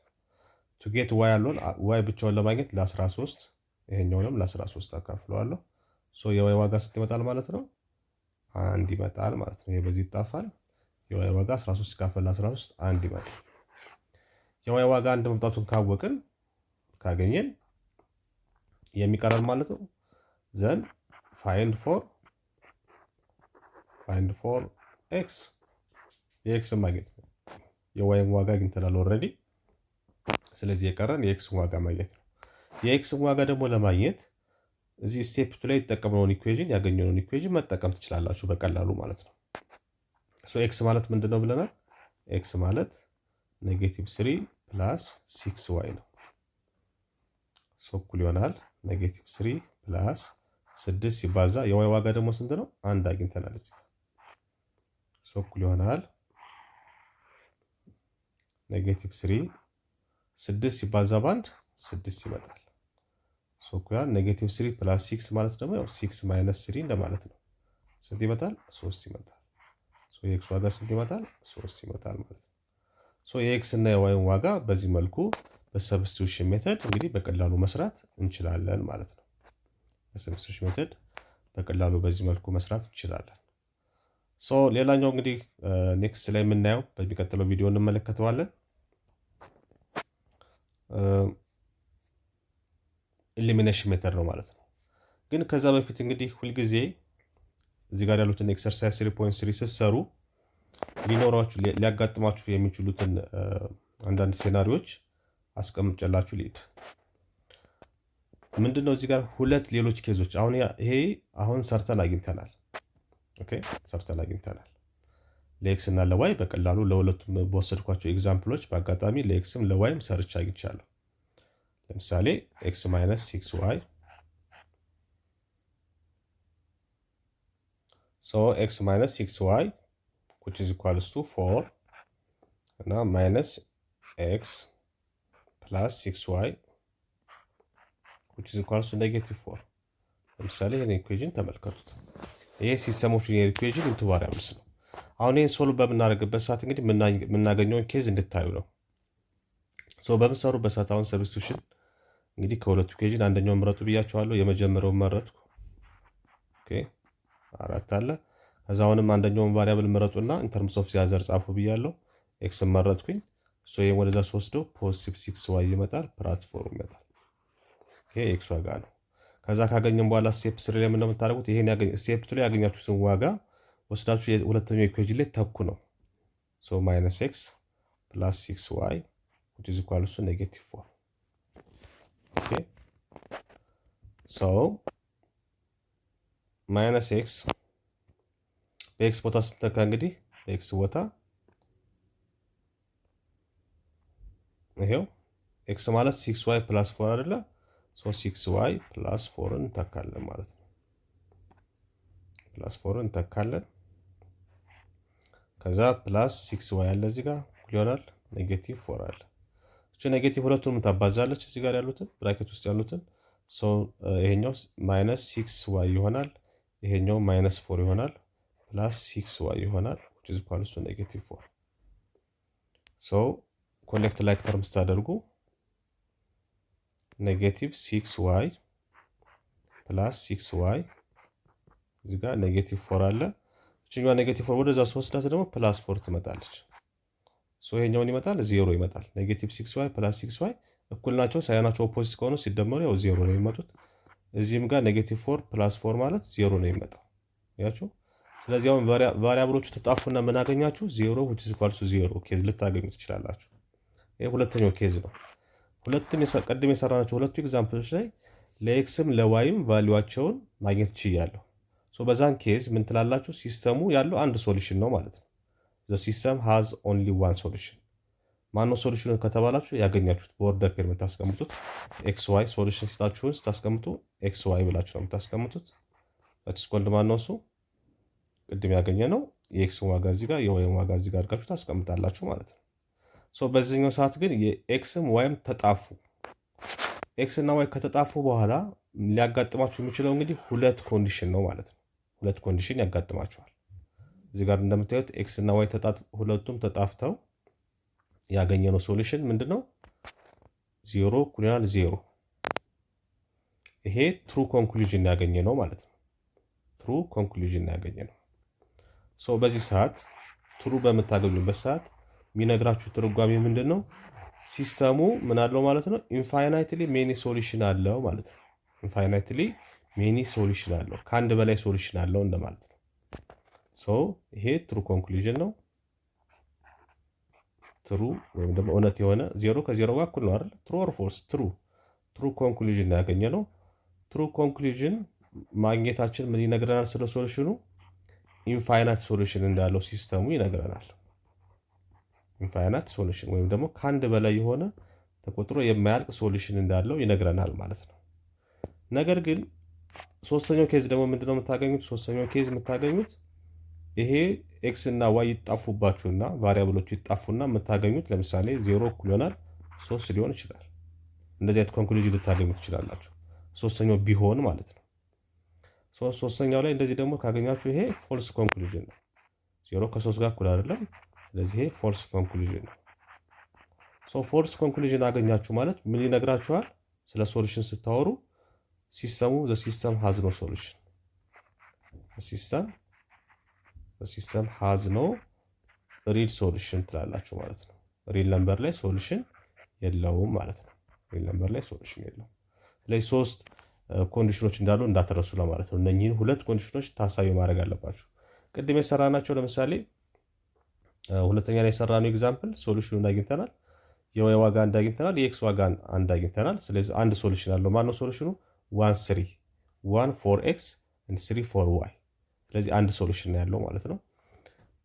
ቱ ጌት ዋይ አለውን ዋይ ብቻውን ለማግኘት ለ13 ይሄኛውንም ለ13 አካፍለዋለሁ። ሶ የዋይ ዋጋ ስንት ይመጣል ማለት ነው? አንድ ይመጣል ማለት ነው። ይሄ በዚህ ይጣፋል። የዋይ ዋጋ 13 ሲካፈል 13 አንድ ይመጣል። የዋይ ዋጋ አንድ መምጣቱን ካወቅን ካገኘን የሚቀረን ማለት ነው ዘን ፋይንድ ፎር ኤክስ የኤክስን ማግኘት ነው። የዋይን ዋጋ አግኝተናል ኦልሬዲ። ስለዚህ የቀረን የኤክስን ዋጋ ማግኘት ነው። የኤክስን ዋጋ ደግሞ ለማግኘት እዚህ ስቴፕ 2 ላይ የተጠቀምነውን ኢኩዌዥን ያገኘነውን ኢኩዌዥን መጠቀም ትችላላችሁ በቀላሉ ማለት ነው። ሶ ኤክስ ማለት ምንድነው ብለናል? ኤክስ ማለት ኔጌቲቭ 3 ፕላስ 6 ዋይ ነው። ሶ እኩል ይሆናል ኔጌቲቭ 3 ፕላስ 6 ሲባዛ የዋይ ዋጋ ደግሞ ስንት ነው? አንድ አግኝተናል እዚህ። ሶ እኩል ይሆናል ኔጌቲቭ 3 6 ሲባዛ በአንድ 6 ይመጣል። ሶ እኩል ይሆናል ኔጌቲቭ 3 ፕላስ 6 ማለት ደግሞ ያው 6 ማይነስ 3 እንደማለት ነው። ስንት ይመጣል? 3 ይመጣል። ሶ የኤክስ ዋጋ ስንት ይመጣል? 3 ይመጣል ማለት ነው። ሶ የኤክስ እና የዋይን ዋጋ በዚህ መልኩ በሰብስቲቱሽን ሜተድ እንግዲህ በቀላሉ መስራት እንችላለን ማለት ነው። በሰብስቲቱሽን ሜተድ በቀላሉ በዚህ መልኩ መስራት እንችላለን። ሶ ሌላኛው እንግዲህ ኔክስት ላይ የምናየው በሚቀጥለው ቪዲዮ እንመለከተዋለን። ኢሊሚኔሽን ሜተድ ነው ማለት ነው። ግን ከዛ በፊት እንግዲህ ሁልጊዜ እዚህ ጋር ያሉትን ኤክሰርሳይዝ 3.3 ስትሰሩ ሊኖራችሁ ሊያጋጥማችሁ የሚችሉትን አንዳንድ ሴናሪዎች አስቀምጬላችሁ ልሂድ። ምንድነው እዚህ ጋር ሁለት ሌሎች ኬዞች አሁን ሰርተን አግኝተናል። ኦኬ ሰርተን አግኝተናል። ለኤክስ እና ለዋይ በቀላሉ ለሁለቱም በወሰድኳቸው ኤግዛምፕሎች በአጋጣሚ ለኤክስም ለዋይም ሰርች አግኝቻለሁ። ለምሳሌ ኤክስ ማይነስ 6 ዋይ ሶ ኤክስ ማይነስ 6 ዋይ which is equals to 4 እና ማይነስ ኤክስ ፕላስ 6y which is equals to negative 4። ለምሳሌ ይሄን ኢኩዌሽን ተመልከቱት። ይሄ ሲስተም ኦፍ ሊኒየር ኢኩዌሽን ኢንቱ ቫሪያብልስ ነው። አሁን ይሄን ሶልቭ በምናደርግበት ሰዓት እንግዲህ የምናገኘውን ኬዝ እንድታዩ ነው። ሶ በምሰሩበት ሰዓት አሁን ሰብስቲቱሽን እንግዲህ ከሁለቱ ኢኩዌሽን አንደኛውን ምረጡ ብያቸዋለሁ። የመጀመሪያውን መረጥኩ። ኦኬ 4 አለ። ከዛ አሁንም አንደኛውን ቫሪያብል ምረጡና ኢን ተርምስ ኦፍ ዚያዘር ጻፉ ብያለሁ። ኤክስ መረጥኩኝ። ሶ ይሄን ወደዛ ስወስደው ፖዚቲቭ 6y ይመጣል ፕላስ 4 ይመጣል። ይሄ ኤክስ ዋጋ ነው። ከዛ ካገኘን በኋላ ስቴፕ 3 ላይ ምን የምታደርጉት ይሄን ስቴፕ 2 ላይ ያገኛችሁትን ዋጋ ወስዳችሁ የሁለተኛው ኢኩዌሽን ላይ ተኩ ነው። ሶ ማይነስ ኤክስ ፕላስ 6y which is equal to negative 4። ኦኬ ሶ ማይነስ ኤክስ በኤክስ ቦታ ስትተካ እንግዲህ በኤክስ ቦታ ይሄው ኤክስ ማለት 6y ፕላስ 4 አይደለ? ሶ 6y ፕላስ 4 እንተካለን ማለት ነው። ፕላስ 4 እንተካለን። ከዛ ፕላስ 6y አለ እዚህ ጋር እኩል ይሆናል ኔጌቲቭ 4 አለ። እቺ ኔጌቲቭ ሁለቱንም ታባዛለች እዚህ ጋር ያሉትን ብራኬት ውስጥ ያሉትን። ሶ ይሄኛው ማይነስ 6y ይሆናል፣ ይሄኛው ማይነስ 4 ይሆናል፣ ፕላስ 6y ይሆናል which is equal to negative 4። ሶ ኮኔክት ላይክ ተርምስ ታደርጉ ኔጌቲቭ 6y ፕላስ 6y እዚህ ጋር ኔጌቲቭ 4 አለ። እቺኛዋ ኔጌቲቭ 4 ወደዛ ስወስዳት ደግሞ ፕላስ 4 ትመጣለች። ሶ ይሄኛውን ይመጣል 0 ይመጣል። ኔጌቲቭ 6y ፕላስ 6y እኩል ናቸው። ሳይናቸው ኦፖዚት ከሆኑ ሲደመሩ ያው 0 ነው የሚመጡት። እዚህም ጋር ኔጌቲቭ 4 ፕላስ 4 ማለት 0 ነው የሚመጣው። ያችሁ ስለዚህ አሁን ቫሪያብሎቹ ተጣፉና ምን አገኛችሁ? 0 which is equal to 0 ኬዝ ልታገኙ ትችላላችሁ። ይሄ ሁለተኛው ኬዝ ነው። ሁለቱም ቀድም የሰራናቸው ሁለቱ ኤግዛምፕሎች ላይ ለኤክስም ለዋይም ቫልዩዋቸውን ማግኘት ችያለሁ። ሶ በዛን ኬዝ ምን ትላላችሁ? ሲስተሙ ያለው አንድ ሶሉሽን ነው ማለት ነው። the system has only one solution። ማነው ሶሉሽኑ ከተባላችሁ ያገኛችሁት በኦርደር ፔር የምታስቀምጡት ኤክስ ዋይ ሶሉሽን ሲታችሁን ስታስቀምጡ ኤክስ ዋይ ብላችሁ ነው የምታስቀምጡት። that's called ማነው እሱ ቅድም ያገኘ ነው። የኤክስን ዋጋ እዚህ ጋር የዋይን ዋጋ እዚህ ጋር አድርጋችሁ ታስቀምጣላችሁ ማለት ነው። በዚህኛው ሰዓት ግን የኤክስም ዋይም ተጣፉ። ኤክስ እና ዋይ ከተጣፉ በኋላ ሊያጋጥማችሁ የሚችለው እንግዲህ ሁለት ኮንዲሽን ነው ማለት ነው። ሁለት ኮንዲሽን ያጋጥማቸዋል። እዚህ ጋር እንደምታዩት ኤክስ እና ዋይ ሁለቱም ተጣፍተው ያገኘነው ሶሉሽን ምንድነው? 0 እኩል ይሆናል 0። ይሄ ትሩ ኮንክሉዥን ያገኘ ነው ማለት ነው። ትሩ ኮንክሉዥን ያገኘ ነው። በዚህ ሰዓት ትሩ በምታገኙበት ሰዓት የሚነግራችሁ ትርጓሜ ምንድን ነው? ሲስተሙ ምን አለው ማለት ነው? ኢንፋይናይትሊ ሜኒ ሶሉሽን አለው ማለት ነው። ኢንፋይናይትሊ ሜኒ ሶሉሽን አለው፣ ከአንድ በላይ ሶሉሽን አለው እንደማለት ነው። ይሄ ትሩ ኮንክሉዥን ነው። ትሩ ወይም ደግሞ እውነት የሆነ 0 ከ0 ጋር እኩል ነው አይደል? ትሩ ኦር ፎልስ? ትሩ ኮንክሉዥን ያገኘ ነው። ትሩ ኮንክሉዥን ማግኘታችን ምን ይነግረናል? ስለ ሶሉሽኑ ኢንፋይናይት ሶሉሽን እንዳለው ሲስተሙ ይነግረናል። ኢንፋይናይት ሶሉሽን ወይም ደግሞ ከአንድ በላይ የሆነ ተቆጥሮ የማያልቅ ሶሉሽን እንዳለው ይነግረናል ማለት ነው። ነገር ግን ሶስተኛው ኬዝ ደግሞ ምንድነው የምታገኙት? ሶስተኛው ኬዝ የምታገኙት ይሄ ኤክስ እና ዋይ ይጣፉባችሁና ቫሪያብሎቹ ይጣፉና የምታገኙት ለምሳሌ 0 እኩል ይሆናል 3 ሊሆን ይችላል። እንደዚህ አይነት ኮንክሉዥን ልታገኙ ትችላላችሁ፣ ሶስተኛው ቢሆን ማለት ነው። ሶስተኛው ላይ እንደዚህ ደግሞ ካገኛችሁ ይሄ ፎልስ ኮንክሉዥን ነው። 0 ከ3 ጋር እኩል አይደለም። ስለዚህ ይሄ ፎልስ ኮንክሉዥን ነው። ፎልስ ኮንክሉዥን አገኛችሁ ማለት ምን ይነግራችኋል? ስለ ሶሉሽን ስታወሩ ሲስተሙ ዘ ሲስተም ሃዝ ኖ ሶሉሽን፣ ሲስተም ሃዝ ኖ ሪል ሶሉሽን ትላላችሁ ማለት ነው። ሪል ነምበር ላይ ሶሉሽን የለውም ማለት ነው። ሪል ነምበር ላይ ሶሉሽን የለውም። ስለዚህ 3 ኮንዲሽኖች እንዳሉ እንዳትረሱ ለማለት ነው። እነኚህን 2 ኮንዲሽኖች ታሳቢ ማድረግ አለባችሁ። ቅድም የሰራናቸው ለምሳሌ ሁለተኛ ላይ የሰራነው ኤግዛምፕል ሶሉሽኑን አግኝተናል። የዋይ ዋጋ አንድ አግኝተናል። የኤክስ ዋጋ አንድ አግኝተናል። ስለዚህ አንድ ሶሉሽን አለው። ማነው ሶሉሽኑ? 1 3 1 ፎር ኤክስ and 3 ፎር ዋይ። ስለዚህ አንድ ሶሉሽን ያለው ማለት ነው።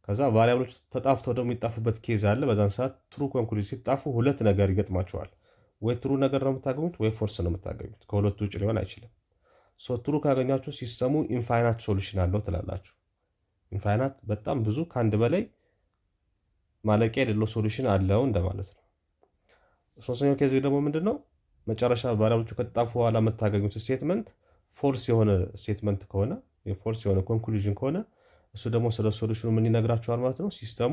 ከዛ ቫሪያብሎች ተጣፍተው ደግሞ የሚጣፉበት ኬዝ አለ። በዛን ሰዓት ትሩ ኮንክሉዥን ሲጣፉ ሁለት ነገር ይገጥማቸዋል። ወይ ትሩ ነገር ነው የምታገኙት ወይ ፎልስ ነው የምታገኙት። ከሁለቱ ውጭ ሊሆን አይችልም። ትሩ ካገኛችሁ ሲስተሙ ኢንፋይናይት ሶሉሽን አለው ትላላችሁ። ኢንፋይናይት በጣም ብዙ ከአንድ በላይ ማለቂያ የሌለው ሶሉሽን አለው እንደማለት ነው። ሶስተኛው ኬዝ ደግሞ ምንድነው? መጨረሻ ቫሪያብሎቹ ከተጣፉ በኋላ የምታገኙት ስቴትመንት ፎልስ የሆነ ስቴትመንት ከሆነ ፎልስ የሆነ ኮንክሉዥን ከሆነ እሱ ደግሞ ስለ ሶሉሽኑ ምን ይነግራችኋል ማለት ነው? ሲስተሙ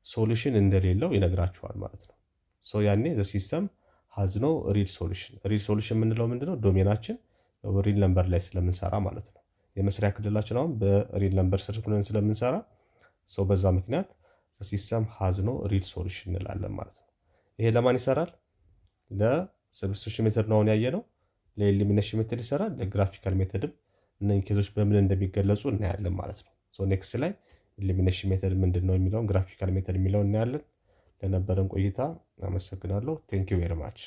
ሶሉሽን እንደሌለው ይነግራችኋል ማለት ነው። ያኔ ዘ ሲስተም ሃዝ ኖ ሪል ሶሉሽን። ሪል ሶሉሽን የምንለው ምንድነው? ዶሜናችን ሪል ነምበር ላይ ስለምንሰራ ማለት ነው። የመስሪያ ክልላችን አሁን በሪል ነምበር ስር ብለን ስለምንሰራ በዛ ምክንያት ሲስተም ሃዝ ኖ ሪል ሶሉሽን እንላለን ማለት ነው። ይሄ ለማን ይሰራል? ለሰብስቲቱሽን ሜተድ ነው ያየ ነው። ለኤሊሚኔሽን ሜተድ ይሰራል። ለግራፊካል ሜተድም እነዚህ ኬዞች በምን እንደሚገለጹ እናያለን ማለት ነው። ኔክስት ላይ ኤሊሚኔሽን ሜተድ ምንድን ነው የሚለውን፣ ግራፊካል ሜተድ የሚለውን እናያለን። ለነበረን ቆይታ አመሰግናለሁ። ቴንክ ዩ ቬሪ ማች